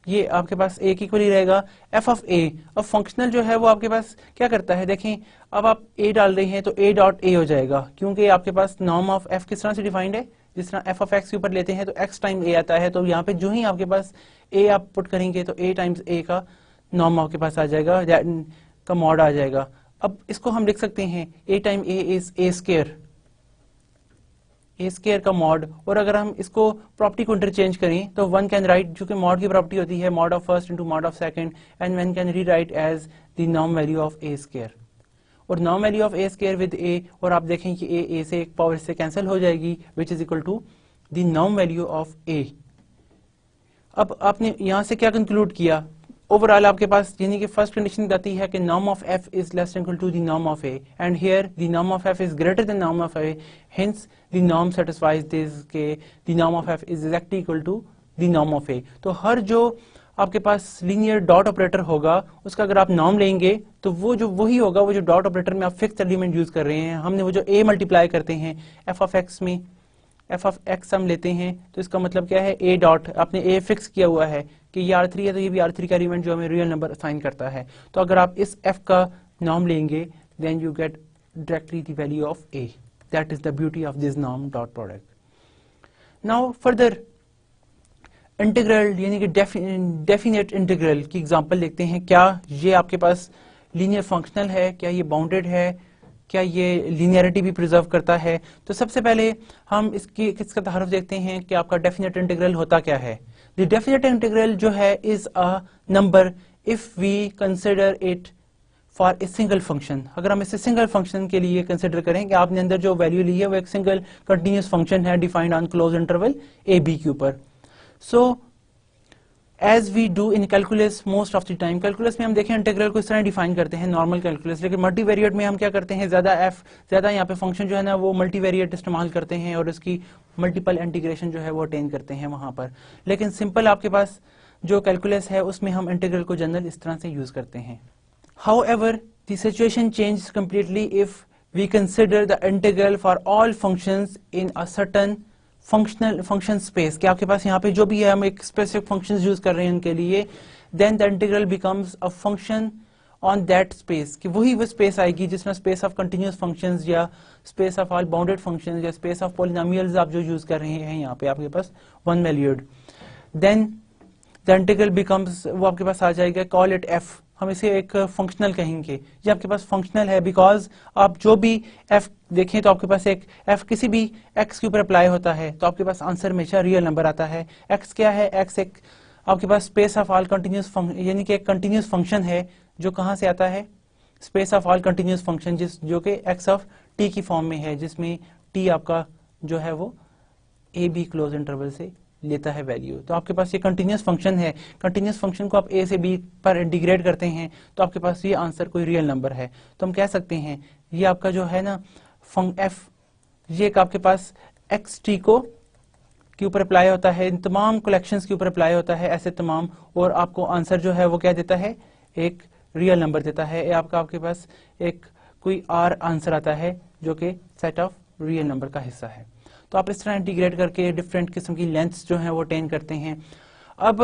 ये आपके पास ए की इक्वल ही रहेगा एफ ऑफ ए। अब फंक्शनल जो है वो आपके पास क्या करता है, देखें अब आप ए डाल रहे हैं तो ए डॉट ए हो जाएगा, क्योंकि आपके पास नॉर्म ऑफ एफ किस तरह से डिफाइंड है, जिस तरह एफ ऑफ एक्स के ऊपर लेते हैं तो एक्स टाइम ए आता है, तो यहाँ पे जो ही आपके पास ए आप पुट करेंगे तो ए टाइम्स ए का नॉर्म आपके पास आ जाएगा, का मॉड आ जाएगा। अब इसको हम लिख सकते हैं ए time A is a square का मॉड, और अगर हम इसको प्रॉपर्टी को इंटरचेंज करें तो वन कैन राइट, जो कि मॉड की प्रॉपर्टी होती है, mod of first into mod of second, and one can rewrite as the norm value of A square, और norm value of A square with A, और आप देखें कि ए से एक पावर से कैंसिल हो जाएगी, which is equal to the norm value of A. अब आपने यहां से क्या कंक्लूड किया, ओवरऑल आपके पास यानी कि फर्स्ट कंडीशन बताती है कि norm of F is less than equal to the norm of A, and here the norm of F is greater than norm of A, hence the norm satisfies this के the norm of F is exactly equal to the norm of A. तो हर जो आपके पास linear dot operator होगा उसका अगर आप norm लेंगे तो वो जो वही होगा, वो जो डॉट ऑपरेटर में आप फिक्स एलिमेंट यूज कर रहे हैं, हमने वो जो ए मल्टीप्लाई करते हैं एफ ऑफ एक्स में, एफ ऑफ एक्स हम लेते हैं तो इसका मतलब क्या है, ए डॉट आपने ए फिक्स किया हुआ है कि ये R3 है, तो ये भी R3 का एलिमेंट जो हमें रियल नंबर असाइन करता है। तो अगर आप इस f का नॉर्म लेंगे then you get directly the value of a, that is the beauty of this norm dot product. Now further integral यानी कि डेफिनेट इंटीग्रल की एग्जांपल देखते हैं। क्या ये आपके पास लीनियर फंक्शनल है, क्या ये बाउंडेड है, क्या ये लीनियरिटी भी प्रिजर्व करता है। तो सबसे पहले हम इसका तारुफ देखते हैं कि आपका डेफिनेट इंटीग्रल होता क्या है। द डेफिनेट इंटीग्रल जो है is a number if we consider it for a single function. अगर हम इसे सिंगल फंक्शन के लिए कंसिडर करें कि आपने अंदर जो वैल्यू ली है वो एक सिंगल कंटिन्यूस फंक्शन है defined on close interval a b के ऊपर। So as we do in calculus most of the time, calculus में हम देखें इंटीग्रल को इस तरह डिफाइन करते हैं नॉर्मल कैलकुलस, लेकिन मल्टीवेरिएट में हम क्या करते हैं, ज्यादा यहाँ पे फंक्शन जो है ना वो मल्टीवेरिएट इस्तेमाल करते हैं और उसकी मल्टीपल इंटीग्रेशन जो है वो अटेन करते हैं वहां पर। लेकिन सिंपल आपके पास जो कैलकुलस है उसमें हम इंटीग्रल को जनरल इस तरह से यूज करते हैं। However, the situation changes completely if we consider the integral for all functions in a certain function space। कि आपके पास यहाँ पे जो भी है हम एक specific functions यूज कर रहे हैं उनके लिए, then the integral becomes a function on that space। कि वही वो space आएगी जिसमें space of continuous functions या space of all bounded functions या space of polynomials आप जो यूज कर रहे हैं यहाँ पे आपके पास one valued, then the integral becomes वो आपके पास आ जाएगा, call it f, हम इसे एक फंक्शनल कहेंगे। ये आपके पास फंक्शनल है बिकॉज आप जो भी f देखें तो आपके पास एक f किसी भी x के ऊपर अप्लाई होता है तो आपके पास आंसर हमेशा रियल नंबर आता है। x क्या है, x एक आपके पास स्पेस ऑफ ऑल कंटिन्यूस यानी कि एक कंटिन्यूस फंक्शन है जो कहाँ से आता है, space of all continuous function जो कि x ऑफ t की फॉर्म में है, जिसमें t आपका जो है वो a b क्लोज इंटरवल से लेता है वैल्यू। तो आपके पास ये कंटिन्यूस फंक्शन है, कंटिन्यूस फंक्शन को आप a से b पर इंटीग्रेट करते हैं तो आपके पास ये आंसर कोई रियल नंबर है। तो हम कह सकते हैं ये आपका जो है ना f ये आपके पास xt को के ऊपर अप्लाई होता है, इन तमाम कलेक्शंस के ऊपर अप्लाई होता है ऐसे तमाम, और आपको आंसर जो है वो क्या देता है, एक रियल नंबर देता है। आपके पास एक कोई r आंसर आता है जो कि सेट ऑफ रियल नंबर का हिस्सा है। तो आप इस तरह इंटीग्रेट करके डिफरेंट किस्म की लेंथ्स जो है वो अटेन करते हैं। अब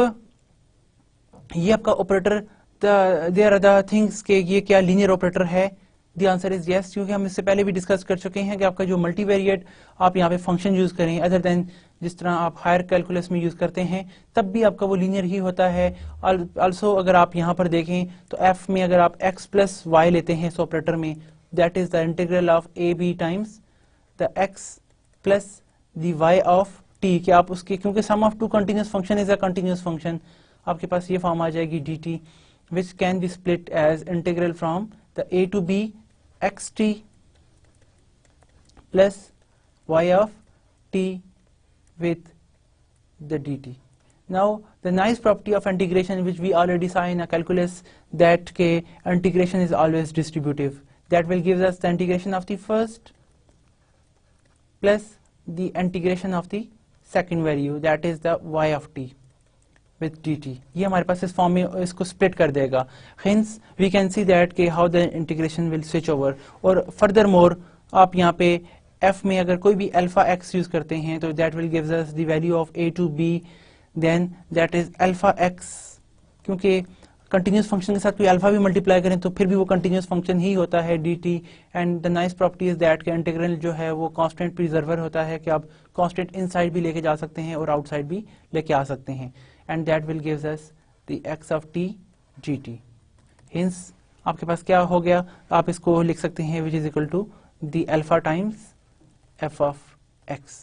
ये आपका operator, there are the things के ये क्या लीनियर ऑपरेटर है, द आंसर इज यस, क्योंकि हम इससे पहले भी डिस्कस कर चुके हैं कि आपका जो मल्टीवेरिएट आप यहाँ पे फंक्शन यूज करें अदर देन जिस तरह आप हायर कैलकुलस में यूज करते हैं तब भी आपका वो लीनियर ही होता है। ऑल्सो अगर आप यहाँ पर देखें तो f में अगर आप x प्लस वाई लेते हैं इस ऑपरेटर में, that is the integral of A B times the x plus the y of t, कि आप उसके क्योंकि sum of two continuous function is a continuous function, आपके पास ये फॉर्म आ जाएगी dt which can be split as integral from the a to b xt plus y of t with the dt. Now the nice property of integration which we already saw in a calculus, that k integration is always distributive. That will give us the integration of the first plus the integration of the second value, that is the y of t with dt. ये हमारे पास इस form में इसको split कर देगा. Hence we can see that कि how the integration will switch over. और furthermore आप यहाँ पे f में अगर कोई भी अल्फा x यूज करते हैं तो that will gives us the value of a to b, then that is alpha x. क्योंकि कंटिन्यूस फंक्शन के साथ कोई अल्फा भी मल्टीप्लाई करें तो फिर भी वो कंटिन्यूस फंक्शन ही होता है dt. And the nice property is that कि इंटीग्रल जो है वो कांस्टेंट प्रिजर्वर होता है कि आप कांस्टेंट इनसाइड भी लेके जा सकते हैं और आउटसाइड भी लेके आ सकते हैं. And that will gives us the x of t gt. Hints आपके पास क्या हो गया, आप इसको लिख सकते हैं which is equal to the alpha times f of x.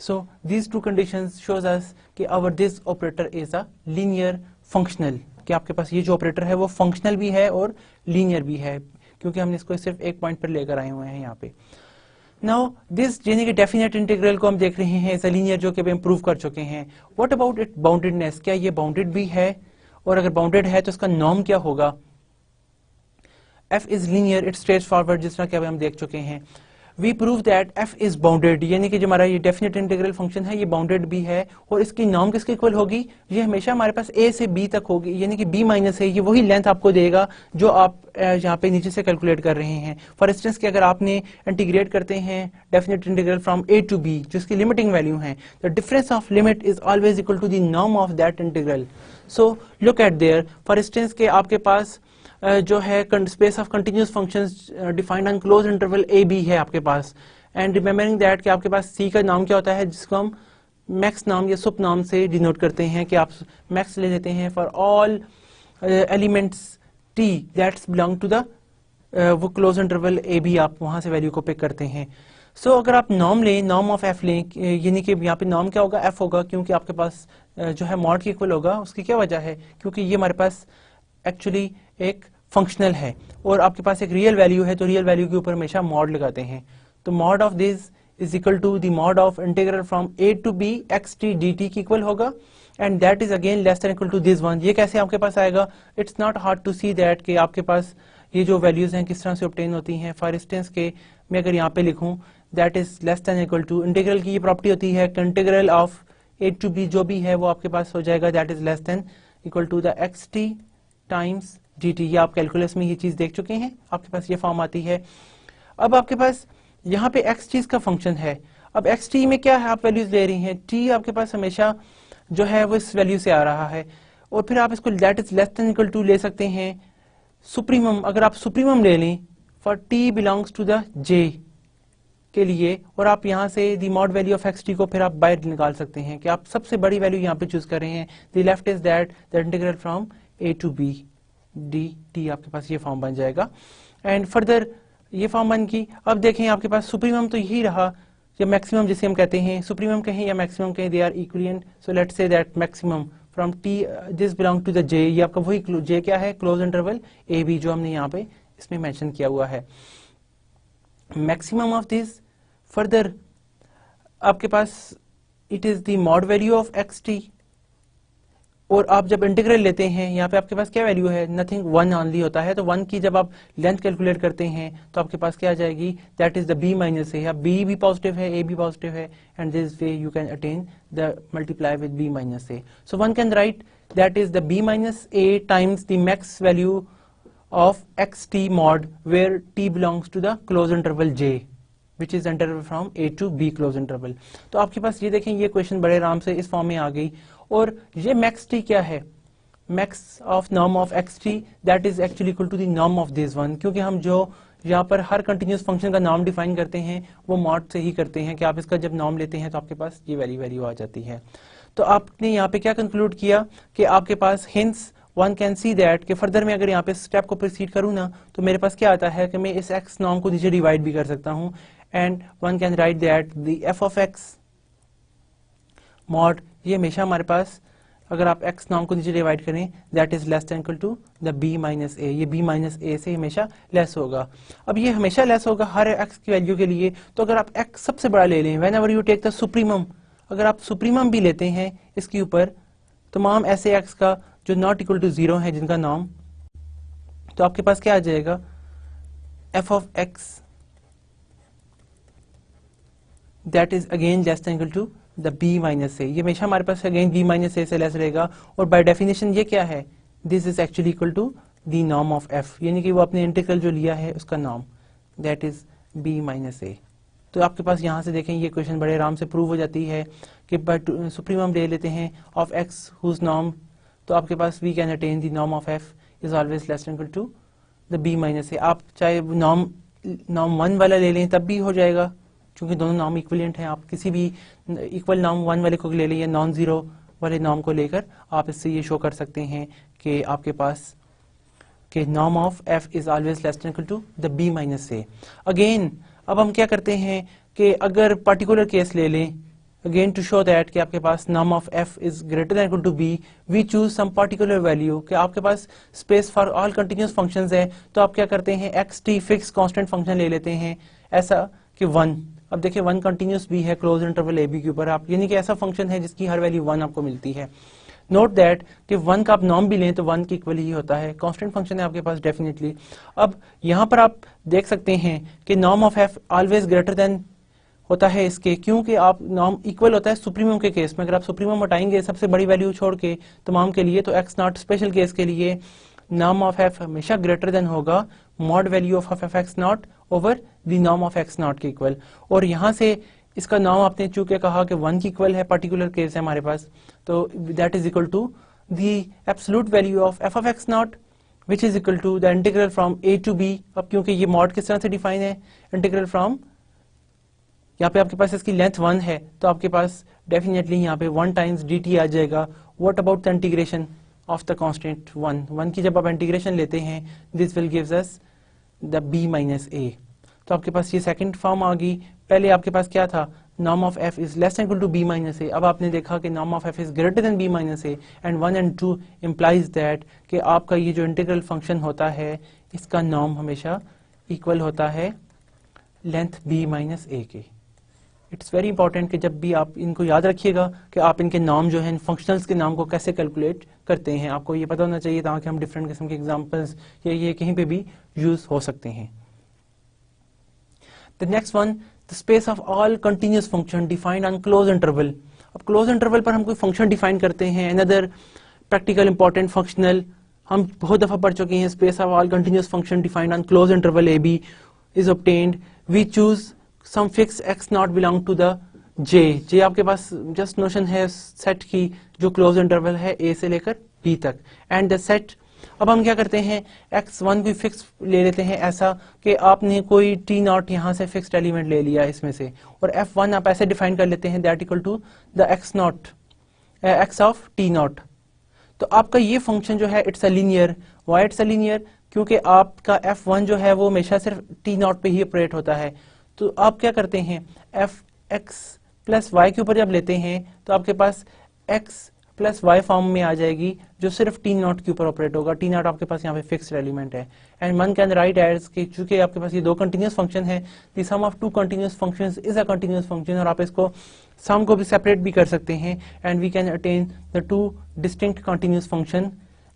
So these two conditions shows us कि our this operator is a linear functional, कि आपके पास ये जो ऑपरेटर है वो फंक्शनल भी है और लीनियर भी है, क्योंकि हमने इसको सिर्फ एक पॉइंट पर लेकर आए हुए हैं यहाँ पे. नाउ दिस यानी कि डेफिनेट इंटीग्रल को हम देख रहे हैं एज अ लीनियर, जो कि हम प्रूव कर चुके हैं. व्हाट अबाउट इट बाउंडेडनेस, क्या ये बाउंडेड भी है, और अगर बाउंडेड है तो इसका नॉर्म क्या होगा. f is linear, it's straightforward, जिस तरह के हम देख चुके हैं. We prove that f is bounded, यानी कि जो हमारा ये डेफिनेट इंटीग्रल फंक्शन है ये बाउंडेड भी है, और इसकी नॉर्म किसके इक्वल होगी, ये हमेशा हमारे पास a से b तक होगी, यानी कि b माइनस है, ये वही लेंथ आपको देगा जो आप यहाँ पे नीचे से कैलकुलेट कर रहे हैं. फॉर इंस्टेंस कि अगर आपने इंटीग्रेट करते हैं definite integral from a to b, जिसकी लिमिटिंग वैल्यू है, the difference of limit is always equal to the norm of that integral. So look at there, for instance के आपके पास जो है space of continuous functions defined on close interval a b है आपके पास. And remembering that कि आपके पास c का नाम क्या होता है, जिसको हम मैक्स नाम या सुप नाम से डिनोट करते हैं, कि आप मैक्स ले लेते हैं for all elements t that's belong to the वो क्लोज इंटरवल a b, आप वहां से वैल्यू को पिक करते हैं. सो अगर आप नॉर्म लें, नॉर्म ऑफ f लें, यानी कि यहाँ पे नॉर्म क्या होगा, f होगा, क्योंकि आपके पास जो है मॉड के इक्वल होगा. उसकी क्या वजह है, क्योंकि ये हमारे पास एक्चुअली एक फंक्शनल है और आपके पास एक रियल वैल्यू है, तो रियल वैल्यू के ऊपर हमेशा मॉड लगाते हैं. तो mod of this is equal to the mod of integral from a to b x t dt की इक्वल होगा, and that is again less than equal to this one. ये कैसे आपके पास आएगा, it's not hard to see that कि आपके पास ये जो वैल्यूज हैं किस तरह से ऑब्टेन होती हैं. फॉर इंस्टेंस के मैं अगर यहाँ पे लिखूं that is less than equal to, integral की ये प्रॉपर्टी होती है कि integral of a to b जो भी है वो आपके पास हो जाएगा that is less than equal to the x t times dt. ये आप कैलकुलस में ये चीज देख चुके हैं, आपके पास ये फॉर्म आती है. अब आपके पास यहाँ पे x चीज का फंक्शन है. अब x t में क्या है, आप वैल्यूज ले रही हैं, t आपके पास हमेशा जो है वो इस वैल्यू से आ रहा है, और फिर आप इसको that is less than equal to ले सकते हैं सुप्रीमम. अगर आप सुप्रीमम ले लें for t belongs to the j के लिए, और आप यहाँ से the mod value of x t को फिर आप बाहर निकाल सकते हैं कि आप सबसे बड़ी वैल्यू यहाँ पे चूज कर रहे हैं. The left is that the integral from a to b dt, आपके पास ये फॉर्म बन जाएगा. एंड फर्दर ये फॉर्म बन गई. अब देखें आपके पास सुप्रीमम तो यही रहा, या मैक्सिमम जिसे हम कहते हैं, सुप्रीमम कहें या मैक्सिमम कहें, they are equivalent. So let's say that maximum from t this belong to the j, ये आपका वही j क्या है, क्लोज इंटरवल a b जो हमने यहाँ पे इसमें मेंशन किया हुआ है. मैक्सिमम ऑफ दिस फर्दर आपके पास it is the mod value of x t, और आप जब इंटीग्रल लेते हैं यहाँ पे आपके पास क्या वैल्यू है, नथिंग, वन ऑनली होता है. तो वन की जब आप लेंथ कैलकुलेट करते हैं तो आपके पास क्या आ जाएगी, that is the b minus a. b भी पॉजिटिव है, a भी पॉजिटिव है, and this way you can attain the multiply with b minus a. So one can write that is the b minus a times the max value of x t mod where t belongs to the closed interval j which is interval from a to b close interval. तो आपके पास ये देखें, ये question बड़े आराम से इस फॉर्म में आ गई. और ये मैक्स टी क्या है, max of norm of x t that is actually equal to the norm of this one, क्योंकि हम जो यहाँ पर हर कंटिन्यूस फंक्शन का नाम डिफाइन करते हैं वो मॉड से ही करते हैं, कि आप इसका जब नाम लेते हैं तो आपके पास ये वैल्यू आ जाती है. तो आपने यहाँ पे क्या कंक्लूड किया कि आपके पास hence one can see that कि फर्दर में अगर यहाँ पे स्टेप को प्रोसीड करूँ ना तो मेरे पास क्या आता है कि मैं इस एक्स नॉर्म को नीचे डिवाइड भी कर सकता हूँ. And one can write that the F of x mod, ये हमेशा हमारे पास अगर आप x नॉर्म को नीचे डिवाइड करें that is less than equal to the b minus a, ये b माइनस a से हमेशा लेस होगा. अब ये हमेशा लेस होगा हर x की वैल्यू के लिए. तो अगर आप x सबसे बड़ा ले लें, whenever you take the supremum, अगर आप सुप्रीमम भी लेते हैं इसके ऊपर तमाम ऐसे एक्स का जो नॉट इक्वल टू 0 है जिनका नॉर्म, तो आपके पास क्या आ जाएगा, F of X that is again less than equal to the B minus A. ये हमेशा हमारे पास अगेन बी माइनस ए से लेस रहेगा, और बाय डेफिनेशन ये क्या है, this is actually equal to the norm of F, यानी कि वो अपने इंटीग्रल जो लिया है उसका norm, that is B minus A. तो आपके पास यहाँ से देखें ये क्वेश्चन बड़े आराम से प्रूव हो जाती है कि बट सुप्रीमम ले लेते हैं ऑफ एक्स हुज नॉर्म, तो आपके पास we can attain the norm of F is always less than equal to the B minus A. आप चाहे नॉर्म 1 वाला ले लें तब भी हो जाएगा, क्योंकि दोनों नॉर्म इक्विवेलेंट हैं। आप किसी भी इक्वल नॉर्म 1 वाले को ले लें या नॉन जीरो वाले नॉर्म को लेकर आप इससे ये शो कर सकते हैं कि आपके पास कि norm of F is always less than equal to the B minus a. Again अब हम क्या करते हैं कि अगर पर्टिकुलर केस ले लें, अगेन टू शो दैट कि आपके पास norm of F is greater than equal to B, we choose some particular value कि आपके पास space for all continuous functions है, तो आप क्या करते हैं, X T fix constant function ले लेते हैं ऐसा कि 1। अब देखिए 1 कंटिन्यूअस भी है क्लोज इंटरवल ए बी के ऊपर, आप यानी कि ऐसा फंक्शन है जिसकी हर वैल्यू 1 आपको मिलती है। नोट दैट कि 1 का आप नॉर्म भी लें तो 1 की इक्वल ही होता है, कांस्टेंट फंक्शन है आपके पास डेफिनेटली। अब यहाँ पर आप देख सकते हैं कि norm of F always greater then होता है इसके, क्योंकि आप नॉर्म इक्वल होता है सुप्रीमम के केस में। अगर आप सुप्रीमम हटाएंगे सबसे बड़ी वैल्यू छोड़ के तमाम के लिए, तो एक्स नॉट स्पेशल केस के लिए नॉर्म ऑफ एफ हमेशा ग्रेटर देन होगा mod value of F x not over the norm of x not के इक्वल। और यहाँ से इसका नाम आपने चूंकि कहा कि 1 की इक्वल है, पर्टिकुलर केस है हमारे पास, तो that is equal to the absolute value of x naught which is equal to the integral from a to b. अब क्योंकि ये मॉड किस तरह से डिफाइन है, इंटीग्रल फ्रॉम, यहाँ पे आपके पास इसकी लेंथ 1 है, तो आपके पास डेफिनेटली यहाँ पे 1 टाइम्स डी टी आ जाएगा। What about the integration of the constant 1 की जब आप इंटीग्रेशन लेते हैं, this will gives us the B minus A. तो आपके पास ये सेकंड फॉर्म आ गई। पहले आपके पास क्या था, norm of F is less than equal to b minus a. अब आपने देखा कि norm of F is greater than b minus a, and 1 and 2 implies that कि आपका ये जो इंटीग्रल फंक्शन होता है इसका नॉर्म हमेशा इक्वल होता है लेंथ बी माइनस ए के। इट्स वेरी इंपॉर्टेंट कि जब भी आप इनको याद रखिएगा कि आप इनके नाम जो हैं फंक्शनल्स के नाम को कैसे कैलकुलेट करते हैं, आपको ये पता होना चाहिए ताकि हम डिफरेंट किस्म के एग्जांपल्स या ये कहीं पे भी यूज हो सकते हैं। The next one, the space of all continuous function defined on close interval. अब क्लोज इंटरवल पर हम कोई फंक्शन डिफाइन करते हैं, अनदर प्रैक्टिकल इंपॉर्टेंट फंक्शनल हम बहुत दफा पढ़ चुके हैं। Space of all continuous function defined on close interval a b is obtained, we choose some fix x naught belong to the j आपके पास जस्ट नोशन है सेट की जो क्लोज इंटरवल है ए से लेकर बी तक, एंड द सेट। अब हम क्या करते हैं, x1 कोई फिक्स ले लेते हैं ऐसा कि आपने कोई टी नॉट यहाँ से फिक्स्ड एलिमेंट ले लिया इसमें से, और f1 आप ऐसे डिफाइन कर लेते हैं that equal to the x naught x of t naught. तो आपका ये फंक्शन जो है it's a linear. Why it's a linear, क्योंकि आपका f1 जो है वो हमेशा सिर्फ टी नॉट पे ही ऑपरेट होता है। तो आप क्या करते हैं, एफ एक्स प्लस वाई के ऊपर जब लेते हैं तो आपके पास एक्स प्लस वाई फॉर्म में आ जाएगी जो सिर्फ टी नॉट के ऊपर ऑपरेट होगा। टी नॉट आपके पास यहाँ पे फिक्स्ड एलिमेंट है, and one can write as कि चूंकि आपके पास ये दो कंटिन्यूअस फंक्शन है, the sum of two continuous functions is a continuous function, और आप इसको सम को भी सेपरेट भी कर सकते हैं, and we can attain the two distinct continuous function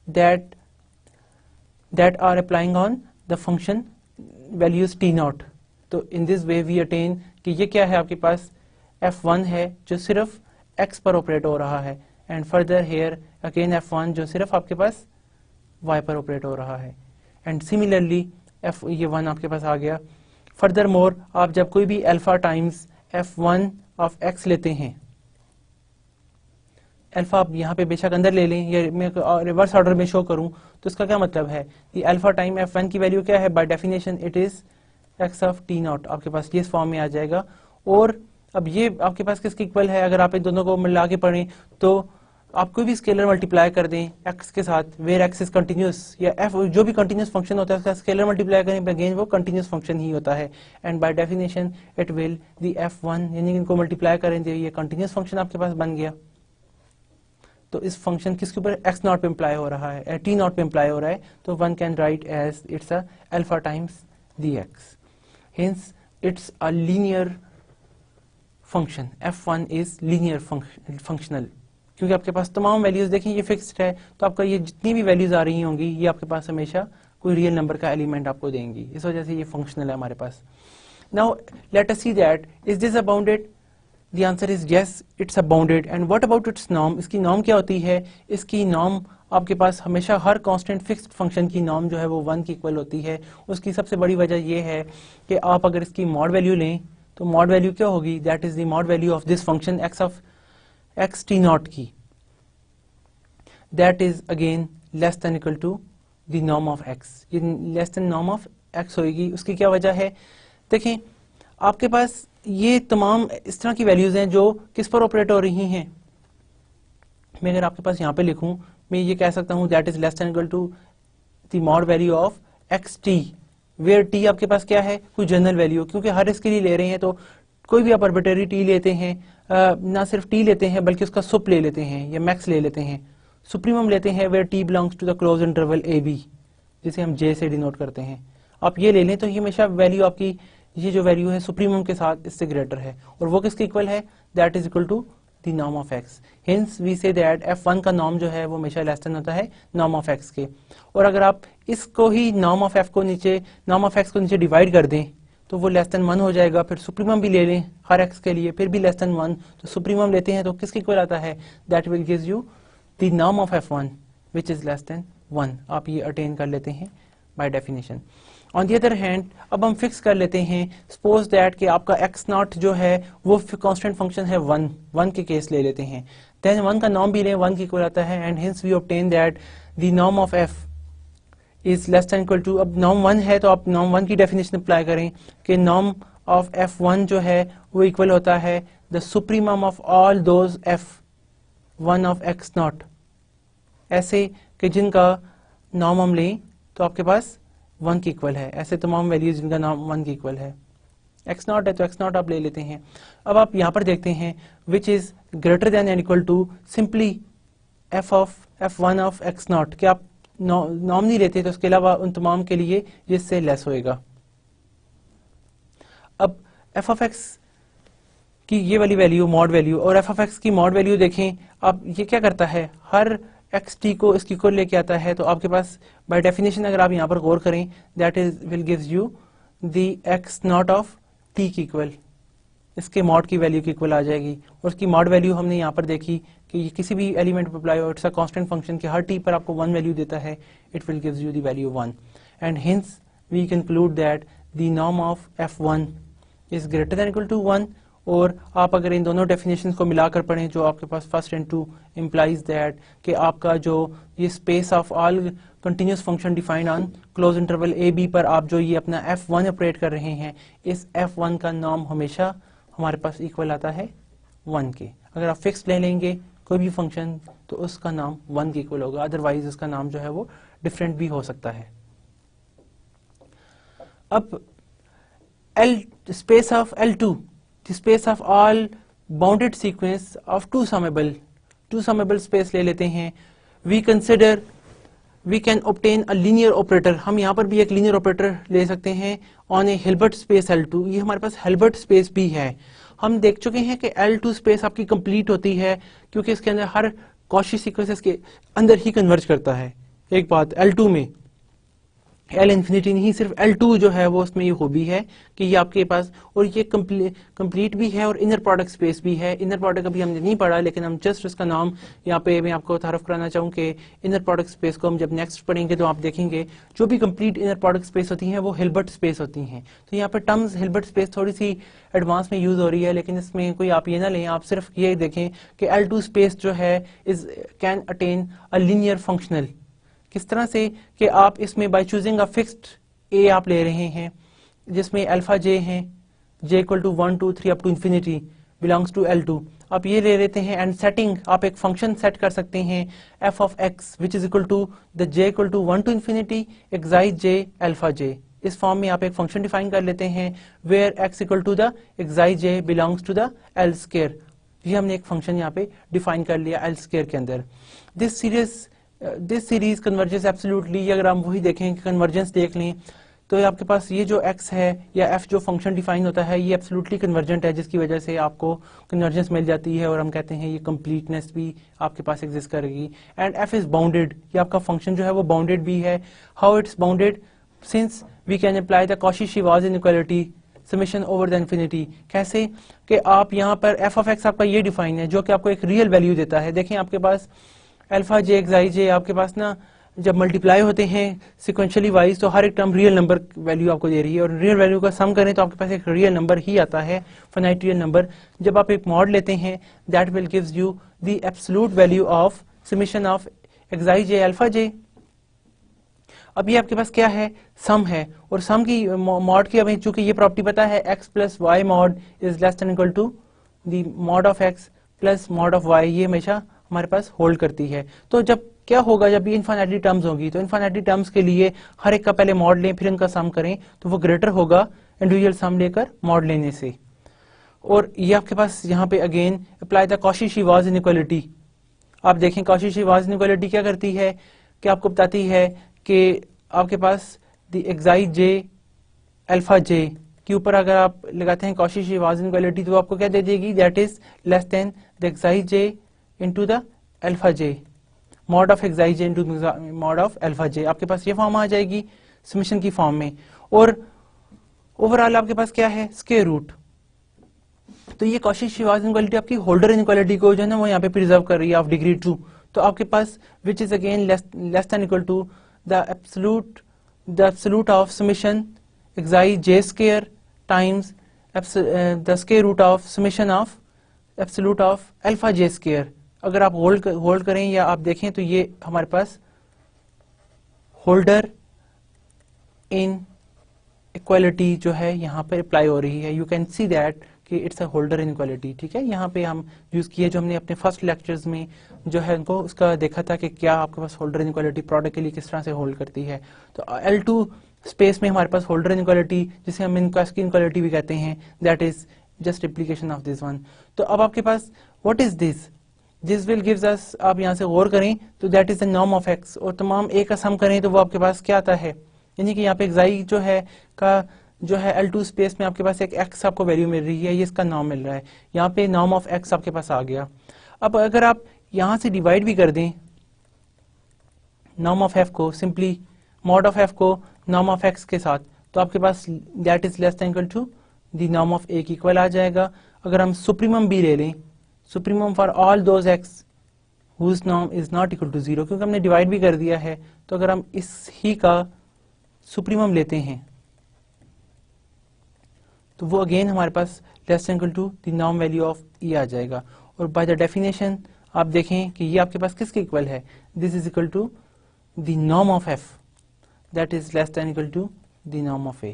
that are applying on the function values t naught. तो in this way we attain कि ये क्या है, आपके पास f1 है जो सिर्फ x पर ऑपरेट हो रहा है, and further here again f1 जो सिर्फ आपके पास y पर ऑपरेट हो रहा है, एंड सिमिलरली ये 1 आपके पास आ गया। फर्दर मोर आप जब कोई भी alpha times f1 of x लेते हैं, अल्फा आप यहाँ पे बेशक अंदर ले लें या मैं रिवर्स ऑर्डर में शो करूं, तो इसका क्या मतलब है, ये अल्फा टाइम f1 की वैल्यू क्या है, by definition it is x of t not, आपके पास ये इस फॉर्म में आ जाएगा। और अब ये आपके पास किसके इक्वल है, अगर आप इन दोनों को मिला के पढ़ें तो आप कोई भी स्केलर मल्टीप्लाई कर दें x के साथ, वेयर x इज कंटिन्यूअस, या f जो भी कंटिन्यूअस फंक्शन होता है उसका स्केलर मल्टीप्लाई करें अगेन वो कंटिन्यूअस फंक्शन ही होता है, and by definition it will the f1 यानी इनको मल्टीप्लाई करें तो ये कंटिन्यूअस फंक्शन आपके पास बन गया। तो इस फंक्शन किसके ऊपर, x नॉट पे इम्प्लाई हो रहा है, t नॉट पे इम्प्लाई हो रहा है, तो one can write as it's a alpha times dx, hence it's a linear function f1 is linear functional, क्योंकि आपके पास तमाम वैल्यूज देखें ये फिक्स्ड है, तो आपका ये जितनी भी वैल्यूज आ रही होंगी ये आपके पास हमेशा कोई रियल नंबर का एलिमेंट आपको देंगी, इस वजह से ये फंक्शनल है हमारे पास। Now let us see that is this a bounded, the answer is yes it's a bounded. And what about its norm, इसकी नॉर्म क्या होती है? इसकी नॉर्म आपके पास हमेशा हर कांस्टेंट फिक्स्ड फंक्शन की नॉर्म जो है वो 1 की इक्वल होती है। उसकी सबसे बड़ी वजह ये है कि आप अगर इसकी मॉड वैल्यू लें तो मॉड वैल्यू क्या होगी? That is the mod value of this function x of x t naught की, that is again less than equal to the norm of x. ये less than norm of x होगी। उसकी क्या वजह है? देखें आपके पास ये तमाम इस तरह की वैल्यूज हैं जो किस पर ऑपरेट हो रही हैं। मैं अगर आपके पास यहाँ पे लिखूं, मैं ये कह सकता हूँ that is less than equal to the mod value of x t, where t आपके पास क्या है? कोई जनरल वैल्यू, क्योंकि हर इसके लिए ले रहे हैं तो कोई भी आप आर्बिट्रेरी टी लेते हैं, ना सिर्फ टी लेते हैं बल्कि उसका सुप ले लेते हैं या मैक्स ले लेते हैं, सुप्रीमम लेते हैं where t belongs to the close interval a b, जिसे हम जे से डिनोट करते हैं। आप ये ले लें तो ये हमेशा वैल्यू आपकी ये जो वैल्यू है सुप्रीमम के साथ इससे ग्रेटर है, और वो किसके इक्वल है? That is equal to the norm of x. Hence we say that f1 का नॉर्म जो है वो हमेशा लेस देन होता है नॉर्म ऑफ एक्स के। और अगर आप इसको ही नॉर्म ऑफ एक्स को नीचे डिवाइड कर दें तो वो लेस देन 1 हो जाएगा। फिर सुप्रीमम भी ले लें हर एक्स के लिए, फिर भी लेस देन 1, तो सुप्रीमम लेते हैं तो किसके इक्वल आता है? That will give you the norm of f1 which is less then 1। आप ये अटेन कर लेते हैं by definition. On the other hand अब हम फिक्स कर लेते हैं, सपोज दैट कि आपका एक्स नॉट जो है वो कांस्टेंट फंक्शन है 1 के केस ले लेते हैं, देन 1 का नॉर्म भी लें 1 की इक्वल आता है, and hence we obtain that the norm of f is less than equal to, अब नॉर्म 1 है तो आप नॉर्म 1 की डेफिनेशन अप्लाई करें कि नॉर्म ऑफ f1 जो है वो इक्वल होता है the supremum of all those f1 of x not, ऐसे कि जिनका नॉर्म हम लें तो आपके पास 1 की इक्वल है, ऐसे तमाम वैल्यूज जिनका नाम 1 की इक्वल है। x नॉट है तो x नॉट आप ले लेते हैं। अब आप यहाँ पर देखते हैं which is greater than and equal to simply f1 of x not, कि आप नॉर्म नहीं लेते तो उसके अलावा उन तमाम के लिए जिससे लेस होएगा। अब f ऑफ x की ये वाली वैल्यू मॉड वैल्यू और f ऑफ x की मॉड वैल्यू देखें, अब ये क्या करता है? हर एक्स टी को इसकी इक्वल लेके आता है, तो आपके पास बाय डेफिनेशन अगर आप यहाँ पर गौर करें that is will gives you the x not of T की इक्वल, इसके मॉड की वैल्यू की इक्वल आ जाएगी। और उसकी मॉड वैल्यू हमने यहाँ पर देखी कि ये किसी भी एलिमेंट पर अप्लाई हो, इट्स अ कांस्टेंट फंक्शन के हर टी पर आपको 1 वैल्यू देता है, it will gives you the value 1, and hence we conclude that the norm of f1 is greater than equal to 1। और आप अगर इन दोनों डेफिनेशंस को मिलाकर पढ़ें जो आपके पास first and two implies that कि आपका जो ये space of all continuous function defined on close interval a b पर आप जो ये अपना f1 ऑपरेट कर रहे हैं, इस f1 का नॉर्म हमेशा हमारे पास इक्वल आता है 1 के। अगर आप फिक्स ले लेंगे कोई भी फंक्शन तो उसका नाम 1 के इक्वल होगा, अदरवाइज उसका नाम जो है वो डिफरेंट भी हो सकता है। अब space of L2, the space of all bounded sequence of two summable space ले लेते हैं। we can obtain a linear operator, हम यहाँ पर भी एक linear operator ले सकते हैं on a Hilbert space L2। ये हमारे पास Hilbert space भी है। हम देख चुके हैं कि L2 space आपकी complete होती है क्योंकि इसके अंदर हर Cauchy sequences के अंदर ही कन्वर्ज करता है। एक बात L2 में L इन्फिनिटी नहीं, सिर्फ L2 जो है वो उसमें ये खूबी है कि ये आपके पास, और ये कंप्लीट भी है और इनर प्रोडक्ट स्पेस भी है। इनर प्रोडक्ट अभी हमने नहीं पढ़ा लेकिन हम जस्ट उसका नाम यहाँ पे मैं आपको तारुफ कराना चाहूँ कि इनर प्रोडक्ट स्पेस को हम जब नेक्स्ट पढ़ेंगे तो आप देखेंगे जो भी कंप्लीट इनर प्रोडक्ट स्पेस होती हैं वो हिल्बर्ट स्पेस होती हैं। तो यहाँ पर टर्म्स हिल्बर्ट स्पेस थोड़ी सी एडवांस में यूज हो रही है, लेकिन इसमें कोई आप ये ना लें, आप सिर्फ ये देखें कि L2 स्पेस जो है is can attain a linear functional. किस तरह से कि आप इसमें by choosing a fixed a आप ले रहे हैं जिसमें अल्फा जे हैं, j equal to 1 2 3 up to infinity belongs to L2, आप ये ले लेते हैं एंड सेटिंग आप एक फंक्शन सेट कर सकते हैं f of x which is equal to the j equal to 1 to infinity x is j alpha j। इस फॉर्म में आप एक फंक्शन डिफाइन कर लेते हैं where x equal to the x is j belongs to the L square. ये हमने एक फंक्शन यहाँ पे डिफाइन कर लिया L स्क्वायर के अंदर। दिस सीरीज कन्वर्जेंस एब्सोल्युटली, अगर हम वही देखें कि कन्वर्जेंस देख लें तो आपके पास ये जो x है या f जो फंक्शन डिफाइन होता है ये एब्सोल्युटली कन्वर्जेंट है, जिसकी वजह से आपको कन्वर्जेंस मिल जाती है और हम कहते हैं ये कंप्लीटनेस भी आपके पास एग्जिस्ट करेगी। एंड f इज बाउंडेड, ये आपका फंक्शन जो है वो बाउंडेड भी है। How it's bounded? Since we can apply the Cauchy Schwarz inequality summation over the infinity. कैसे कि आप यहाँ पर f ऑफ x आपका ये डिफाइन है जो कि आपको एक रियल वैल्यू देता है। देखें आपके पास अल्फा जे एक्स आई जे आपके पास ना जब मल्टीप्लाई होते हैं सिक्वेंशियली वाइज तो हर एक टर्म रियल नंबर वैल्यू आपको दे रही है और रियल वैल्यू का सम करें तो आपके पास एक रियल नंबर ही आता है, फाइनाइट रियल नंबर। जब आप एक मॉड लेते हैं that will gives you the absolute value of summation of x I J alpha जे। अब ये आपके पास क्या है? सम है, और सम की मॉड की हमें चूंकि ये प्रॉपर्टी पता है x plus y mod is less than equal to the mod of x plus mod of y, ये हमेशा हमारे पास होल्ड करती है। तो जब क्या होगा, जब ये इनफाइनाइटली टर्म्स होगी तो इनफाइनाइटली टर्म्स के लिए हर एक का पहले मॉड लें फिर इनका सम करें तो वो ग्रेटर होगा इंडिविजुअल सम लेकर मॉड लेने से। और ये आपके पास यहाँ पे again apply the Cauchy Schwarz inequality. आप देखें कॉची-श्रीवाल्ज इनइक्वालिटी क्या करती है कि आपको बताती है कि आपके पास द एक्साई जे अल्फा जे के ऊपर अगर आप लगाते हैं कॉची-श्रीवाल्ज इनइक्वालिटी तो आपको क्या दे देगी? That is less than the एक्साई J into the alpha J, mod of एक्साई J into mod of alpha जे। आपके पास ये फॉर्म आ जाएगी समेशन की फॉर्म में। और ओवरऑल आपके पास क्या है? Square root. तो ये कॉची-श्रीवाल्ज इनइक्वालिटी आपकी होल्डर इनइक्वालिटी को जो है ना वो यहाँ पे प्रिजर्व कर रही है ऑफ डिग्री 2। तो आपके पास which is again less than equal to the absolute of summation xi j square times the square root of summation of absolute of alpha j square. अगर आप होल्ड करें या आप देखें तो ये हमारे पास होल्डर इन इक्वालिटी जो है यहाँ पर अप्लाई हो रही है। यू कैन सी दैट कि इट्स अ होल्डर इनइक्वालिटी। ठीक है, यहाँ पे हम यूज किए जो हमने अपने फर्स्ट लेक्चर्स में जो है उनको उसका देखा था कि क्या आपके पास होल्डर इनइक्वालिटी प्रोडक्ट के लिए किस तरह से होल्ड करती है। तो L2 स्पेस में हमारे पास होल्डर इनइक्वालिटी जिसे हम इनक्वास्की इनइक्वालिटी भी कहते हैं, that is just replication of this one. तो अब आपके पास what is this will gives us, आप यहाँ से गौर करें तो that is the norm of x, और तमाम ए का सम करें तो वो आपके पास क्या आता है? यानी कि यहाँ पे एक्साई जो है का जो है L2 स्पेस में आपके पास एक x आपको वैल्यू मिल रही है, ये इसका नॉर्म मिल रहा है। यहाँ पे नॉर्म ऑफ x आपके पास आ गया। अब अगर आप यहाँ से डिवाइड भी कर दें नॉर्म ऑफ f को, सिंपली मॉड ऑफ f को नॉर्म ऑफ x के साथ, तो आपके पास that is less than equal to the norm of a की इक्वल आ जाएगा। अगर हम सुप्रीमम भी ले लें, supremum for all those x whose norm is not equal to 0, क्योंकि हमने डिवाइड भी कर दिया है। तो अगर हम इस ही का सुप्रीमम लेते हैं तो वो अगेन हमारे पास less than equal to the norm value of e आ जाएगा। और बाय द डेफिनेशन आप देखें कि ये आपके पास किसके इक्वल है? This is equal to the norm of f, that is less than equal to the norm of a।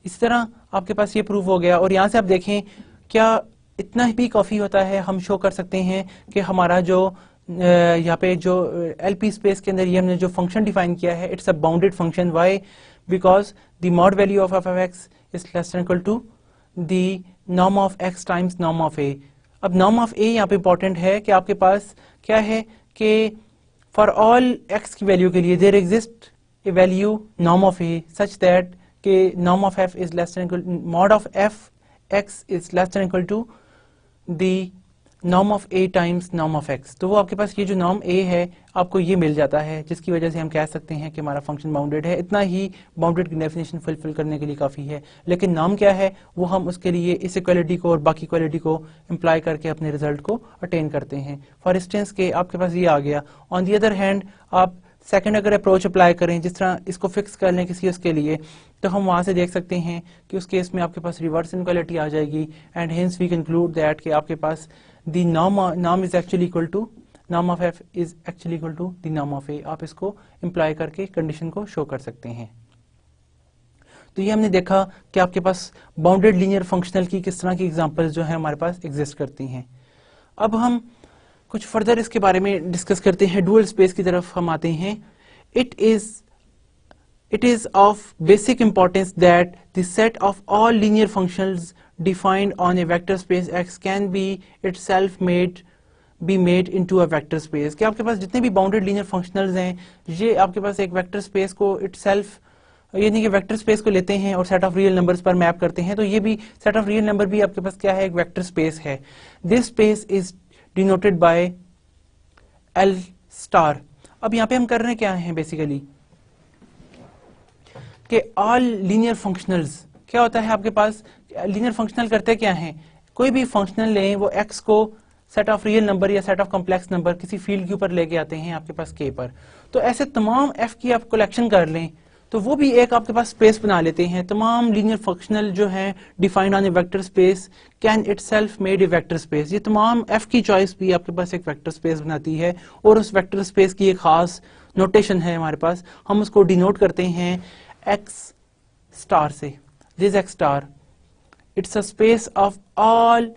इस तरह आपके पास ये प्रूफ हो गया। और यहाँ से आप देखें क्या इतना भी काफी होता है? हम शो कर सकते हैं कि हमारा जो यहाँ पे जो LP स्पेस के अंदर ये हमने जो फंक्शन डिफाइन किया है it's a bounded function. Why? Because the mod value of f(x) is less than equal to the norm of x times norm of a। अब norm of a यहाँ पे इंपॉर्टेंट है कि आपके पास क्या है कि फॉर ऑल x की वैल्यू के लिए there exist a value norm of a such that कि norm of f is less than equal mod of f x is less than equal to the norm of a times norm of x। तो वो आपके पास ये जो norm a है आपको ये मिल जाता है, जिसकी वजह से हम कह सकते हैं कि हमारा फंक्शन बाउंडेड है। इतना ही बाउंडेड की डेफिनेशन फुलफिल करने के लिए काफ़ी है। लेकिन नाम क्या है वो हम उसके लिए इस इक्वालिटी को और बाकी इक्वालिटी को इम्प्लाई करके अपने रिजल्ट को अटेन करते हैं। फॉर इंस्टेंस के आपके पास ये आ गया। ऑन दी अदर हैंड आप सेकंड अगर अप्रोच अप्लाई करें, जिस तरह इसको फिक्स कर लें किसी उसके लिए, तो हम वहां से देख सकते हैं कि उस केस में आपके पास रिवर्स इनइक्वालिटी आ जाएगी। And hence we conclude that कि आपके पास the norm is actually equal to norm of f is actually equal to the norm of a। आप इसको इम्प्लाई करके कंडीशन को शो कर सकते हैं। तो ये हमने देखा कि आपके पास बाउंडेड लीनियर फंक्शनल की किस तरह की एग्जांपल्स जो है हमारे पास एग्जिस्ट करती हैं। अब हम कुछ फर्दर इसके बारे में डिस्कस करते हैं। डुअल स्पेस की तरफ हम आते हैं। It is of basic importance that the set of all linear functions defined on A vector space x can be itself made into a vector space. कि आपके पास जितने भी बाउंडेड लीनियर फंक्शनल्स हैं ये आपके पास एक वेक्टर स्पेस को इटसेल्फ यानी कि वेक्टर स्पेस को लेते हैं और सेट ऑफ रियल नंबर्स पर मैप करते हैं, तो ये भी सेट ऑफ रियल नंबर भी आपके पास क्या है, एक वेक्टर स्पेस है। This space is denoted by L star. अब यहाँ पे हम कर रहे हैं क्या है बेसिकली कि ऑल लीनियर फंक्शनल्स, क्या होता है आपके पास लीनियर फंक्शनल करते क्या हैं, कोई भी फंक्शनल लें वो एक्स को सेट ऑफ रियल नंबर या सेट ऑफ कॉम्प्लेक्स नंबर किसी फील्ड के ऊपर लेके आते हैं आपके पास के पर, तो ऐसे तमाम एफ की आप कलेक्शन कर लें तो वो भी एक आपके पास स्पेस बना लेते हैं। तमाम लीनियर फंक्शनल जो हैं defined on A vector space can itself made a vector space. ये तमाम एफ की चॉइस भी आपके पास एक वेक्टर स्पेस बनाती है और उस वेक्टर स्पेस की एक खास नोटेशन है हमारे पास, हम उसको डिनोट करते हैं एक्स स्टार से। This x star it's a space of all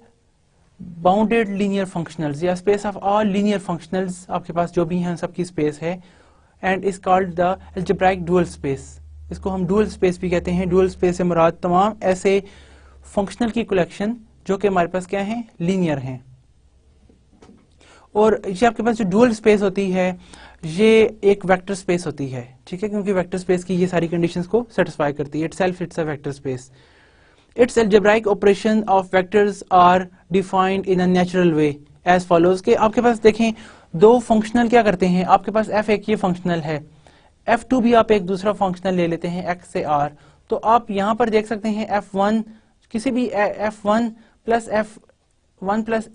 bounded linear functionals या space of all linear functionals आपके पास जो भी हैं सबकी स्पेस है, and is called the algebraic dual space. इसको हम डुअल स्पेस भी कहते हैं। डुअल स्पेस से मुराद तमाम ऐसे फंक्शनल की कलेक्शन जो कि हमारे पास क्या है, लीनियर हैं। और ये आपके पास जो डुअल स्पेस होती है ये एक वेक्टर स्पेस होती है, ठीक है, क्योंकि वेक्टर स्पेस की ये सारी कंडीशंस को सेटिस्फाई करती है। Itself it's a vector space. Its algebraic operation of vectors are defined in a natural way as follows कि आपके पास देखें दो फंक्शनल क्या करते हैं, आपके पास f एक ये फंक्शनल है, f2 भी आप एक दूसरा फंक्शनल ले लेते हैं x से r, तो आप यहां पर देख सकते हैं f1 किसी भी f1 plus f1 plus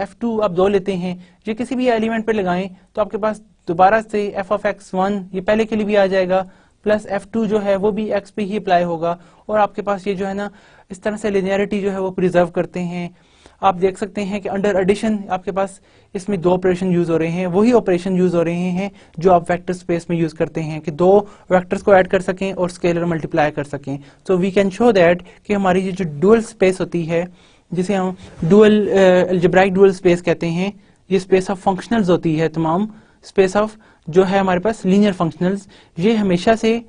f2 आप दो लेते हैं, ये किसी भी एलिमेंट पे लगाएं तो आपके पास दोबारा से f of x1 ये पहले के लिए भी आ जाएगा प्लस f2 जो है वो भी x पे ही अप्लाई होगा, और आपके पास ये जो है ना इस तरह से लिनियरिटी जो है वो प्रिजर्व करते हैं। आप देख सकते हैं कि अंडर एडिशन आपके पास इसमें दो ऑपरेशन यूज हो रहे हैं, वही ऑपरेशन यूज हो रहे हैं जो आप वेक्टर स्पेस में यूज करते हैं कि दो वेक्टर्स को ऐड कर सकें और स्केलर मल्टीप्लाई कर सकें। So we can show that कि हमारी ये जो डुअल स्पेस होती है जिसे हम डुअल अलजेब्राइक डुअल स्पेस कहते हैं, ये स्पेस ऑफ फंक्शनल्स होती है, तमाम स्पेस ऑफ जो है हमारे पास लीनियर फंक्शनल्स, ये हमेशा से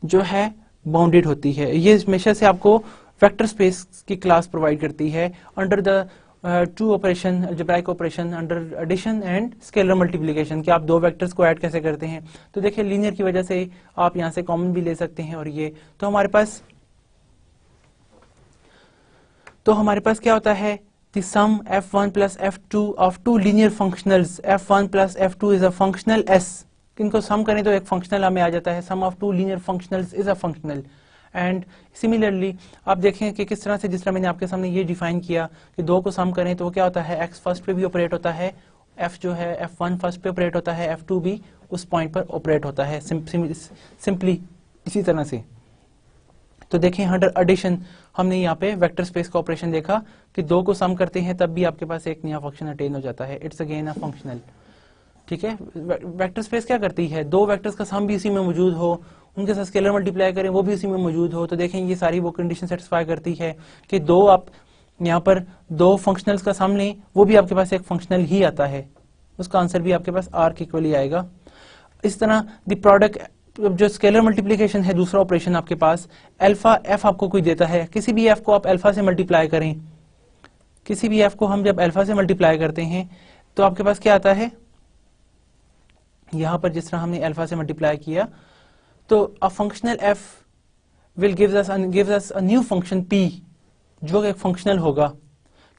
जो है बाउंडेड होती है, ये हमेशा से आपको वेक्टर स्पेस की क्लास प्रोवाइड करती है under the two operation algebraic operation under addition and scalar multiplication कि आप दो वेक्टर्स को ऐड कैसे करते हैं। तो देखिए लीनियर की वजह से आप यहां से कॉमन भी ले सकते हैं, और ये तो हमारे पास क्या होता है, the sum f1 plus f2 of two linear functionals f1 plus f2 is a functional s, इनको सम करें तो एक फंक्शनल हमें आ जाता है, sum of two linear functionals is a functional। And similarly आप देखें कि किस तरह से, जिस तरह मैंने आपके सामने ये डिफाइन किया कि दो को सम करें तो वो क्या होता है, x फर्स्ट पे भी ऑपरेट होता है, f जो है f1 फर्स्ट पे ऑपरेट होता है, f2 भी उस पॉइंट पर ऑपरेट होता है, सिंपली इसी तरह से। तो देखें अंडर एडिशन हमने यहाँ पे वेक्टर स्पेस का ऑपरेशन देखा कि दो को सम करते हैं तब भी आपके पास एक नया फंक्शन अटेन हो जाता है, इट्स अगेन अ फंक्शनल, ठीक है। वेक्टर स्पेस क्या करती है, दो वेक्टर्स का सम भी इसी में मौजूद हो, उनके साथ स्केलर मल्टीप्लाई करें वो भी इसी में मौजूद हो, तो देखें ये सारी वो कंडीशन सेटिस्फाई करती है कि दो आप यहाँ पर दो फंक्शनल्स का सम लें वो भी आपके पास एक फंक्शनल ही आता है, उसका आंसर भी आपके पास r के इक्वली आएगा। इस तरह द प्रोडक्ट जो स्केलर मल्टीप्लिकेशन है, दूसरा ऑपरेशन आपके पास अल्फा एफ आपको कोई देता है, किसी भी एफ को आप अल्फा से मल्टीप्लाई करें, किसी भी एफ को हम जब अल्फा से मल्टीप्लाई करते हैं तो आपके पास क्या आता है, यहां पर जिस तरह हमने अल्फा से मल्टीप्लाई किया तो a functional F will gives us a new function p जो एक फंक्शनल होगा।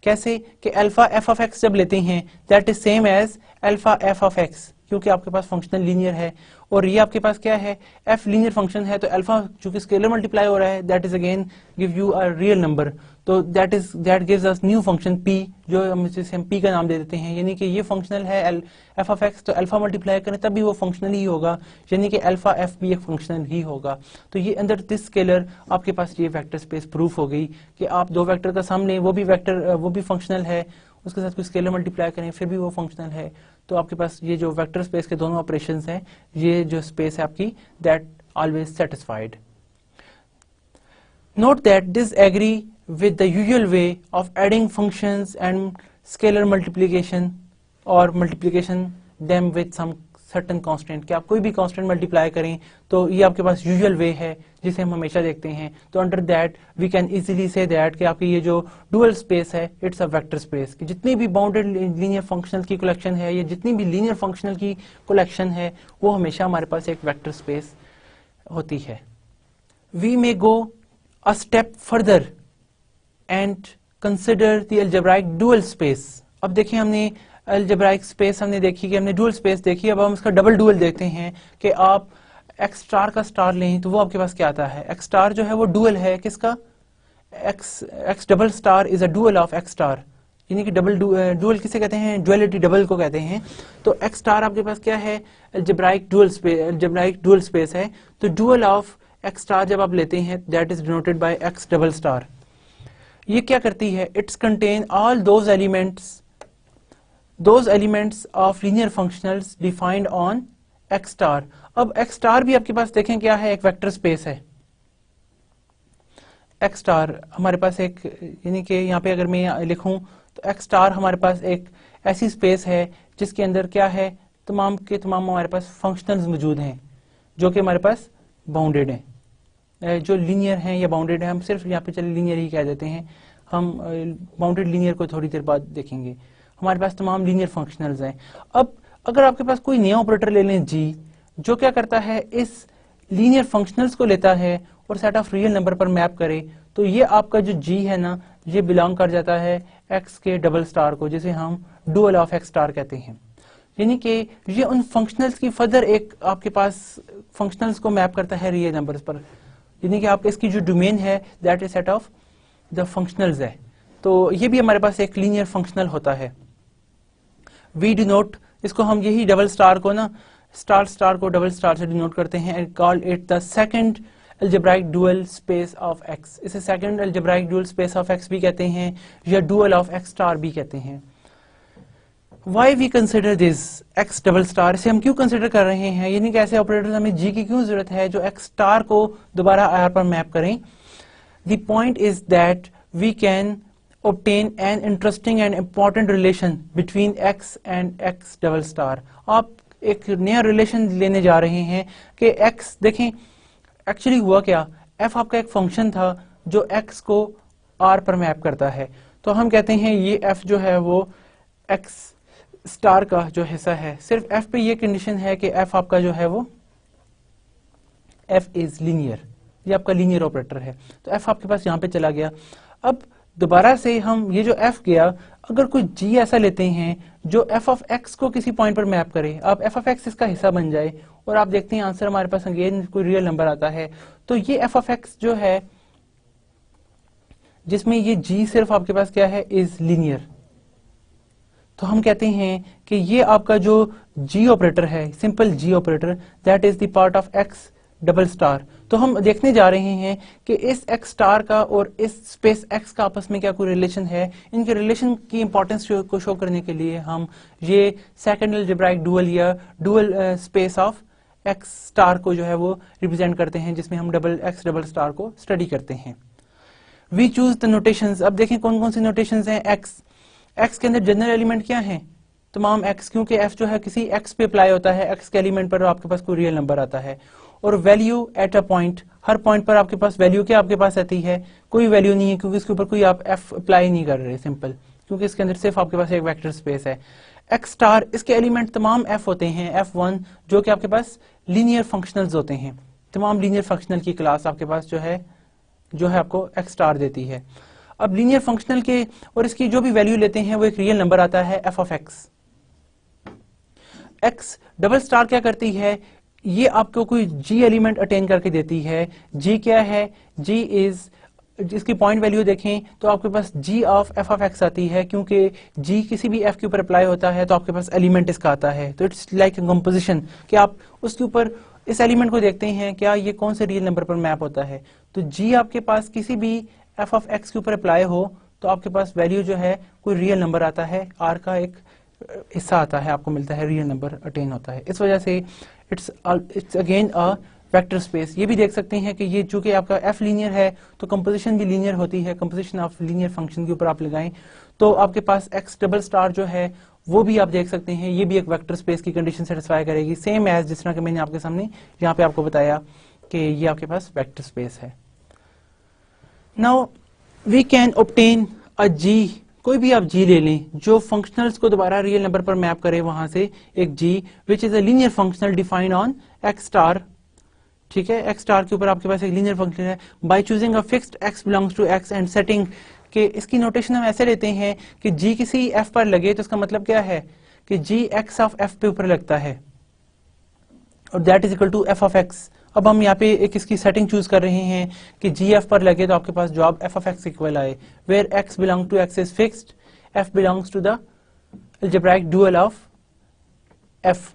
कैसे कि अल्फा एफ ऑफ एक्स जब लेते हैं that is same as alpha f of x, क्योंकि आपके पास फंक्शनल लीनियर है और ये आपके पास क्या है, एफ लीनियर फंक्शन है, तो अल्फा चूंकि स्केलर मल्टीप्लाई हो रहा है that is again give you a real number, तो that gives us new function p जो हम p का नाम दे देते हैं, यानी कि ये फंक्शनल है एफ ऑफ एक्स, तो अल्फा मल्टीप्लाई करें तब भी वो फंक्शनल ही होगा, यानी कि अल्फा एफ भी एक फंक्शनल ही होगा। तो ये अंदर दिस स्केलर आपके पास ये वेक्टर स्पेस प्रूफ हो गई कि आप दो वेक्टर का सम लें वो भी फंक्शनल है, उसके साथ कोई स्केलर मल्टीप्लाई करें फिर भी वो फंक्शनल है, तो आपके पास ये जो वेक्टर स्पेस के दोनों ऑपरेशंस हैं, ये जो स्पेस है आपकी that always satisfied. Note that this agree with the usual way of adding functions and scalar multiplication और multiplication them with some certain constant, कि आप कोई भी कांस्टेंट मल्टीप्लाई करें तो ये आपके पास यूजुअल वे है जिसे हम हमेशा देखते हैं। तो under that we can easily see that कि आपकी ये जो डुअल स्पेस है इट्स अ वेक्टर स्पेस, कि जितनी भी बाउंडेड लीनियर फंक्शनल की कलेक्शन है या जितनी भी लीनियर फंक्शनल की कलेक्शन है वो हमेशा हमारे पास एक वेक्टर स्पेस होती है। we may go a step further and consider the algebraic dual space. अब देखिए हमने algebraic space हमने देखी कि हमने dual space देखी, अब हम उसका डबल डुअल देखते हैं कि आप x स्टार का स्टार लें तो वो आपके पास क्या आता है। x स्टार जो है वो डुअल है किसका, x double star is a dual of x star, यानी कि डबल डुअल किसे कहते हैं, डुअलिटी डबल को कहते हैं। तो x स्टार आपके पास क्या है, algebraic dual space है। तो डुअल ऑफ x स्टार जब आप लेते हैं that is denoted by x double star. ये क्या करती है, it's contain all those elements of linear functionals defined on x star. अब x स्टार भी आपके पास देखें क्या है, एक वेक्टर स्पेस है। x स्टार हमारे पास एक, यानी कि यहाँ पे अगर मैं लिखूं तो x स्टार हमारे पास एक ऐसी स्पेस है जिसके अंदर क्या है, तमाम के तमाम हमारे पास फंक्शनल्स मौजूद हैं जो कि हमारे पास बाउंडेड हैं, जो लीनियर हैं या बाउंडेड हैं। हम सिर्फ यहाँ पे चले लीनियर ही कह देते हैं, हम बाउंडेड लीनियर को थोड़ी देर बाद देखेंगे। हमारे पास तमाम लीनियर फंक्शनल्स हैं। अब अगर आपके पास कोई नया ऑपरेटर ले लें g, जो क्या करता है, इस लीनियर फंक्शनल्स को लेता है और सेट ऑफ रियल नंबर पर मैप करे, तो ये आपका जो g है ना, ये बिलोंग कर जाता है x के डबल स्टार को, जिसे हम डुअल ऑफ x स्टार कहते हैं। यानी कि ये उन फंक्शनल्स की फर्दर एक आपके पास फंक्शनल्स को मैप करता है रियल नंबर्स पर, यानी कि आपके इसकी जो डोमेन है that is set of the functionals है। तो ये भी हमारे पास एक लीनियर फंक्शनल होता है। वी डिनोट, इसको हम यही डबल स्टार को ना, स्टार को डबल स्टार से डिनोट करते हैं and call it the second algebraic dual space of x। इसे second algebraic dual space of x भी कहते हैं या dual of x star भी कहते हैं। Why we consider this x double star, इसे हम क्यों कंसिडर कर रहे हैं, यानी कि ऐसे ऑपरेटर हमें g की क्यों जरूरत है जो x स्टार को दोबारा r पर मैप करें। The point is that we can obtain an interesting and important relation between x and x double star। आप एक नया रिलेशन लेने जा रहे हैं कि x, देखें एक्चुअली हुआ क्या, f आपका एक फंक्शन था जो x को r पर मैप करता है। तो हम कहते हैं ये f जो है वो x स्टार का जो हिस्सा है, सिर्फ f पे ये कंडीशन है कि f आपका जो है वो f इज लीनियर, ये आपका लीनियर ऑपरेटर है। तो f आपके पास यहाँ पे चला गया। अब दोबारा से हम ये जो f गया, अगर कोई g ऐसा लेते हैं जो f ऑफ x को किसी पॉइंट पर मैप करे, अब f ऑफ x इसका हिस्सा बन जाए और आप देखते हैं आंसर हमारे पास अगेन कोई रियल नंबर आता है, तो ये f ऑफ x जो है जिसमें ये g सिर्फ आपके पास क्या है, इज लीनियर। तो हम कहते हैं कि ये आपका जो g ऑपरेटर है, simple g operator, that is the part of x double star. तो हम देखने जा रहे हैं कि इस x स्टार का और इस स्पेस x का आपस में क्या कोई रिलेशन है। इनके रिलेशन की इंपॉर्टेंस को शो करने के लिए हम ये सेकंड अलजेब्राइक डुअल या dual space of x star को जो है वो रिप्रेजेंट करते हैं, जिसमें हम x डबल स्टार को स्टडी करते हैं। We choose the notations. अब देखें कौन कौन सी नोटेशंस हैं। x के अंदर जनरल एलिमेंट क्या है, तमाम x, क्योंकि f जो है किसी x पे अप्लाई होता है, x के एलिमेंट पर आपके पास कोई रियल नंबर आता है। और value at a point, her point पर आपके पास वैल्यू क्या आपके पास आती है, कोई वैल्यू नहीं है क्योंकि इसके ऊपर कोई आप f अप्लाई नहीं कर रहे, सिंपल, क्योंकि इसके अंदर सिर्फ आपके पास एक वेक्टर स्पेस है। x स्टार, इसके एलिमेंट तमाम f होते हैं, f1, जो कि आपके पास लीनियर फंक्शनल्स होते हैं। तमाम लीनियर फंक्शनल की क्लास आपके पास जो है आपको x स्टार देती है। अब लीनियर फंक्शनल के और इसकी जो भी वैल्यू लेते हैं वो एक रियल नंबर आता है f of x। x double star क्या करती है, ये आपको कोई g एलिमेंट अटेन करके देती है। g क्या है, g इज, इसकी पॉइंट वैल्यू देखें तो आपके पास g of f of x आती है, क्योंकि g किसी भी f के ऊपर अप्लाई होता है तो आपके पास एलिमेंट इसका आता है। तो इट्स लाइक ए कंपोजिशन कि आप उसके ऊपर इस एलिमेंट को देखते हैं क्या ये कौन से रियल नंबर पर मैप होता है। तो g आपके पास किसी भी f ऑफ x के ऊपर अप्लाई हो तो आपके पास वैल्यू जो है कोई रियल नंबर आता है, r का एक हिस्सा आता है, आपको मिलता है, रियल नंबर अटेन होता है। इस वजह से it's again a vector space. ये भी देख सकते हैं कि ये चूंकि आपका f लीनियर है तो कंपोजिशन भी लीनियर होती है। कंपोजिशन ऑफ लीनियर फंक्शन के ऊपर आप लगाएं तो आपके पास x डबल स्टार जो है वो भी आप देख सकते हैं, ये भी एक वेक्टर स्पेस की कंडीशन सेटिस्फाई करेगी, सेम एज जिस तरह कि मैंने आपके सामने यहाँ पे आपको बताया कि ये आपके पास वेक्टर स्पेस है। Now we can obtain a g, कोई भी आप g ले लें जो फंक्शनल्स को दोबारा रियल नंबर पर मैप करे, वहां से एक g which is a linear functional defined on x star ठीक है, एक्स स्टार के ऊपर आपके पास एक लीनियर फंक्शन है। By choosing a fixed x belongs to x and setting के, इसकी नोटेशन हम ऐसे लेते हैं कि जी किसी एफ पर लगे तो इसका मतलब क्या है कि जी एक्स ऑफ एफ पे ऊपर लगता है और that is equal to f of x. अब हम यहाँ पे एक इसकी सेटिंग चूज कर रहे हैं कि जी एफ पर लगे तो आपके पास जॉब एफ ऑफ एक्स इक्वल आए, where x belong to x is fixed, f belongs to the algebraic dual of f.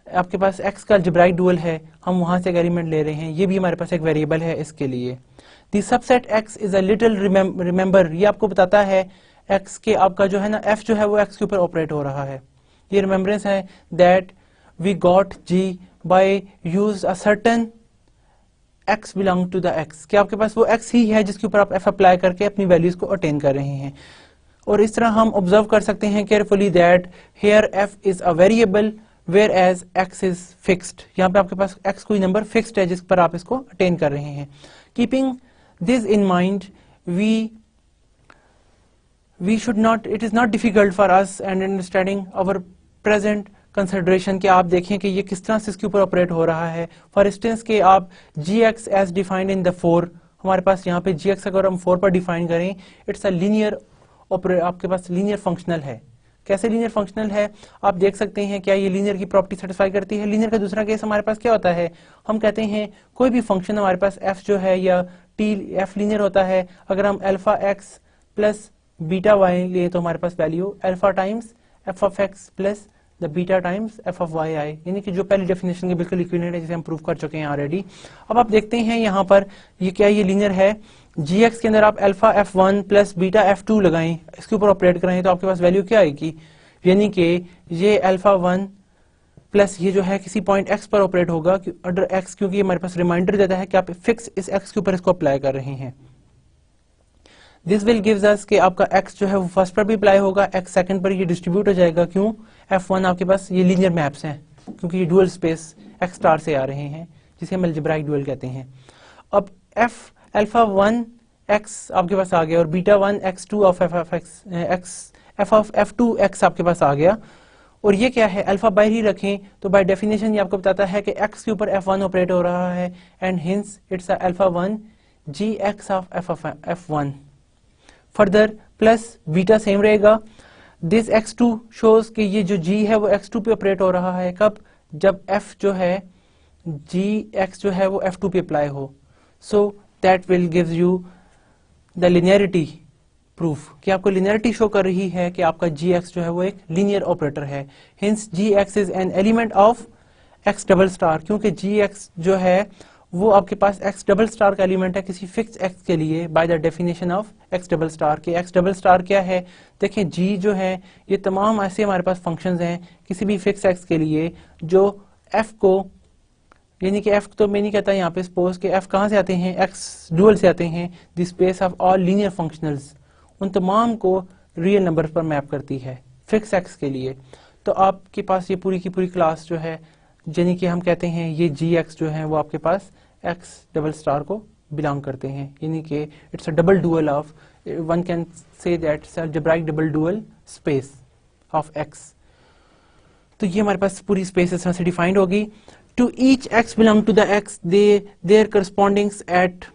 आपके पास x का अलजेब्राइक डुअल है, हम वहां से एक एलिमेंट ले रहे हैं, ये भी हमारे पास एक वेरिएबल है इसके लिए। दी subset x is a little remember, ये आपको बताता है x के आपका जो है ना f जो है वो x के ऊपर ऑपरेट हो रहा है। ये रिमेम्बरेंस है that we got g by use a certain x belong to the x, कि आपके पास वो x ही है जिसके ऊपर आप f अप्लाई करके अपनी वैल्यूज को अटेन कर रहे हैं। और इस तरह हम ऑब्जर्व कर सकते हैं carefully that here f is a variable where as x is fixed, यहाँ पे आपके पास x कोई नंबर फिक्स्ड है जिस पर आप इसको अटेन कर रहे हैं। Keeping this in mind we should not, it is not difficult for us and understanding our present consideration, कि आप देखें कि ये किस तरह से इसके ऊपर ऑपरेट हो रहा है। फॉर इंस्टेंस के आप g x as defined in the 4, हमारे पास यहाँ पे जी एक्स अगर हम 4 पर डिफाइन करें, इट्स अ लीनियर ऑपरेट, आपके पास लीनियर फंक्शनल है। कैसे लीनियर फंक्शनल है आप देख सकते हैं, क्या ये लीनियर की प्रॉपर्टी सेटिस्फाई करती है। लीनियर का दूसरा केस हमारे पास क्या होता है, हम कहते हैं कोई भी फंक्शन हमारे पास f जो है या t f लीनियर होता है, अगर हम alpha x plus beta y लिए तो हमारे पास value alpha times f of x plus the beta times f of y आए, यानी कि जो पहली डेफिनेशन के बिल्कुल इक्विवेलेंट है जिसे हम प्रूव कर चुके हैं ऑलरेडी। अब आप देखते हैं यहाँ पर ये क्या ये लीनियर है, gx के अंदर आप alpha f1 plus beta f2 लगाएं, इसके ऊपर ऑपरेट कराएं तो आपके पास वैल्यू क्या आएगी, यानी कि ये अल्फा 1 प्लस ये जो है किसी पॉइंट x पर ऑपरेट होगा अंडर x, क्योंकि हमारे पास रिमाइंडर देता है कि आप फिक्स इस x के ऊपर इसको अप्लाई कर रहे हैं। दिस विल गिव्स अस कि आपका x जो है वो फर्स्ट पर भी अप्लाई होगा, x सेकंड पर ये डिस्ट्रीब्यूट हो जाएगा। क्यों, f1 आपके पास ये लीनियर मैप्स हैं क्योंकि ये डुअल स्पेस x स्टार से आ रहे हैं जिसे हम अलजेब्राइक डुअल कहते हैं। अब f अल्फा 1 x आपके पास आ गया और beta 1 x2 of f of f2 x आपके पास आ गया, और ये क्या है अल्फा बाहर ही रखें तो बाय डेफिनेशन ये आपको बताता है कि x के ऊपर f1 ऑपरेट हो रहा है and hints it's alpha 1 gx of f1। Further plus beta same रहेगा, दिस x2 शोज कि ये जो g है वो x2 पे ऑपरेट हो रहा है, कब, जब f जो है gx जो है वो f2 पे अप्लाई हो। So that will gives you the linearity proof, कि आपको लिनियरिटी शो कर रही है कि आपका gx जो है वो एक लीनियर ऑपरेटर है। Hints gx is an element of x double star, क्योंकि gx जो है वो आपके पास x डबल स्टार का एलिमेंट है किसी फिक्स x के लिए by the definition of x double star के। x डबल स्टार क्या है, देखें g जो है ये तमाम ऐसे हमारे पास फंक्शंस हैं किसी भी फिक्स x के लिए जो f को, यानी कि f तो मैं नहीं कहता यहाँ पे, सपोज कि f कहाँ से आते हैं, x डुअल से आते हैं, the space of all linear functionals उन तमाम को रियल नंबर पर मैप करती है फिक्स x के लिए। तो आपके पास ये पूरी की पूरी क्लास जो है, यानी कि हम कहते हैं ये gx जो है वो आपके पास x डबल स्टार को बिलोंग करते हैं, यानी कि it's a double dual of, one can say that it's a algebraic double dual space of x। तो ये हमारे पास पूरी स्पेस इस तरह से डिफाइंड होगी। To each x belong to the x there corresponds at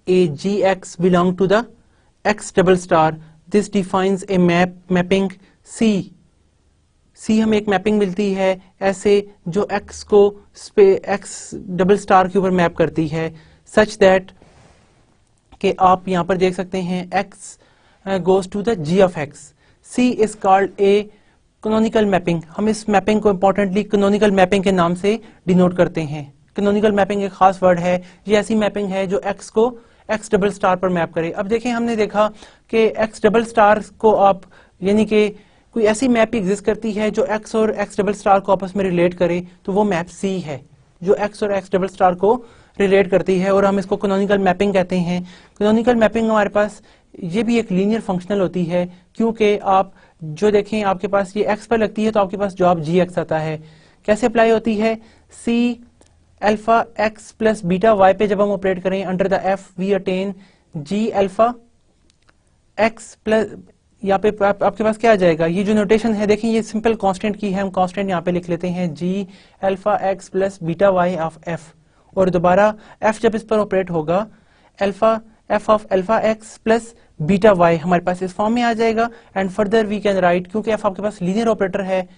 a gx belong to the x double star, this defines a mapping C हमें एक मैपिंग मिलती है ऐसे जो x को x डबल स्टार के ऊपर मैप करती है, सच दैट कि आप यहाँ पर देख सकते हैं x goes to the g of x। C is called a canonical mapping, हम इस मैपिंग को इंपॉर्टेंटली कैनोनिकल मैपिंग के नाम से डिनोट करते हैं। कैनोनिकल मैपिंग एक खास वर्ड है, ये ऐसी मैपिंग है जो x को x डबल स्टार पर मैप करे। अब देखें हमने देखा कि x डबल स्टार को आप, यानी कि कोई ऐसी मैप एग्जिस्ट करती है जो x और x डबल स्टार को आपस में रिलेट करे, तो वो मैप C है जो x और x डबल स्टार को रिलेट करती है और हम इसको कैनोनिकल मैपिंग कहते हैं। कैनोनिकल मैपिंग हमारे पास ये भी एक लीनियर फंक्शनल होती है, क्योंकि आप जो देखें आपके पास ये x पर लगती है तो आपके पास जवाब gx आता है। कैसे अप्लाई होती है, C alpha x plus beta y पे जब हम ऑपरेट करें under the f we attain g alpha x plus, यहाँ पे आपके पास क्या आ जाएगा, ये जो नोटेशन है देखें ये सिंपल कांस्टेंट की है, हम कांस्टेंट यहाँ पे लिख लेते हैं g alpha x plus beta y of f, और दोबारा f जब इस पर ऑपरेट होगा alpha f of alpha x plus beta y हमारे पास इस फॉर्म में आ जाएगा। And further we can write, क्योंकि f आपके पास लीनियर ऑपरेटर है,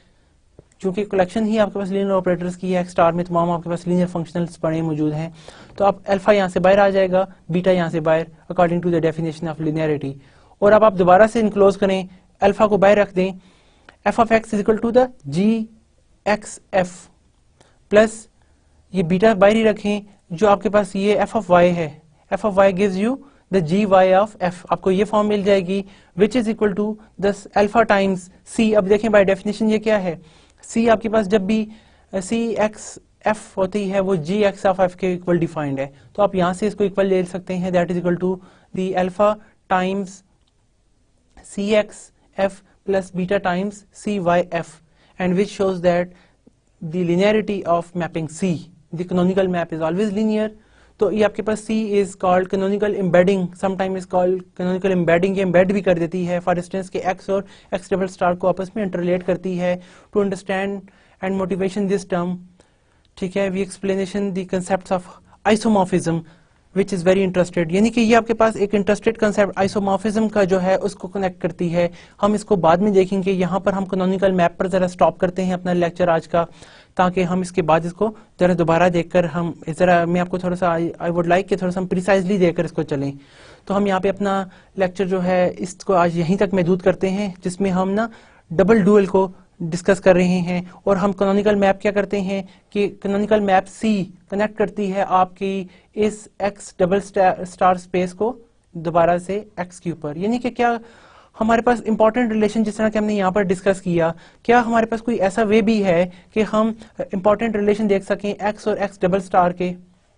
क्योंकि कलेक्शन ही आपके पास लीनियर ऑपरेटर्स की है, एक्स स्टार में तमाम आपके पास लीनियर फंक्शनल्स पड़े मौजूद हैं, तो आप अल्फा यहाँ से बाहर आ जाएगा, बीटा यहाँ से बाहर, according to the definition of linearity. और अब आप दोबारा से इनक्लोज करें, अल्फा को बाहर रख दें, f of x is equal to the g x f plus ये बीटा बाहर ही रखें, जो आपके पास ये एफ ऑफ वाई है, f of y gives you the g y of f, आपको ये फॉर्म मिल जाएगी which is equal to the alpha times c. अब देखें बाय डेफिनेशन ये क्या है, सी आपके पास जब भी सी एक्स एफ होती है वो जी एक्स ऑफ एफ के इक्वल डिफाइंड है, तो आप यहां से इसको इक्वल ले सकते हैं, that is equal to the alpha times c x f plus beta times c y f, and which shows that the linearity of mapping c, the canonical map is always linear. तो ये आपके पास C is called canonical embedding, sometime is called canonical embedding, ये embed भी कर देती है, for instance के X और X डबल स्टार को आपस में इंटरलेट करती है to understand and motivation this term, ठीक है। We explanation the concept of isomorphism which is very interested, यानी कि ये आपके पास एक इंटरेस्टेड कंसेप्ट आइसोमॉर्फिज्म का जो है उसको कनेक्ट करती है। हम इसको बाद में देखेंगे, यहाँ पर हम कैनोनिकल मैप पर जरा स्टॉप करते हैं अपना लेक्चर आज का, ताकि हम इसके बाद इसको जरा दोबारा देखकर हम जरा मैं आपको थोड़ा सा आई वुड लाइक कि थोड़ा सा हम प्रिसाइजली देखकर इसको चलें। तो हम यहाँ पे अपना लेक्चर जो है इसको आज यहीं तक महदूद करते हैं, जिसमें हम ना डबल डुअल को डिस्कस कर रहे हैं, और हम कैनोनिकल मैप क्या करते हैं कि कैनोनिकल मैप सी कनेक्ट करती है आपकी इस एक्स डबल स्टार स्पेस को दोबारा से एक्स के ऊपर, यानी कि क्या हमारे पास इंपॉर्टेंट रिलेशन जिस तरह कि हमने यहाँ पर डिस्कस किया, क्या हमारे पास कोई ऐसा वे भी है कि हम इंपॉर्टेंट रिलेशन देख सकें एक्स और एक्स डबल स्टार के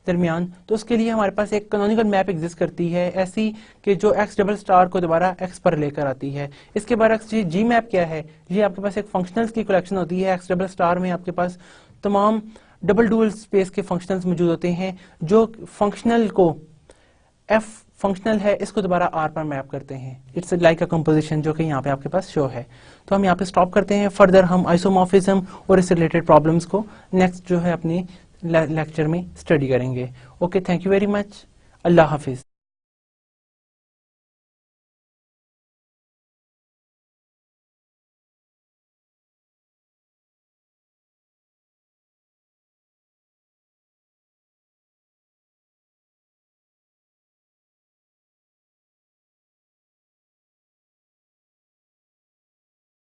दरमियान। तो उसके लिए हमारे पास एक कैनोनिकल मैप एग्जिस्ट करती है ऐसी कि जो एक्स डबल स्टार को दोबारा एक्स पर लेकर आती है। इसके बाद जी मैप क्या है, ये आपके पास एक फंक्शनल्स की कलेक्शन होती है। एक्स डबल स्टार में आपके पास तमाम डबल डुअल स्पेस के फंक्शनल्स मौजूद होते हैं, जो फंक्शनल को एफ फंक्शनल है इसको दोबारा आर पर मैप करते हैं। इट्स लाइक अ कंपोजिशन जो कि यहाँ पे आपके पास शो है। तो हम यहाँ पे स्टॉप करते हैं, फर्दर हम आइसोमॉर्फिज्म और इससे रिलेटेड प्रॉब्लम्स को नेक्स्ट जो है अपनी लेक्चर में स्टडी करेंगे। Okay, thank you very much, Allah Hafiz.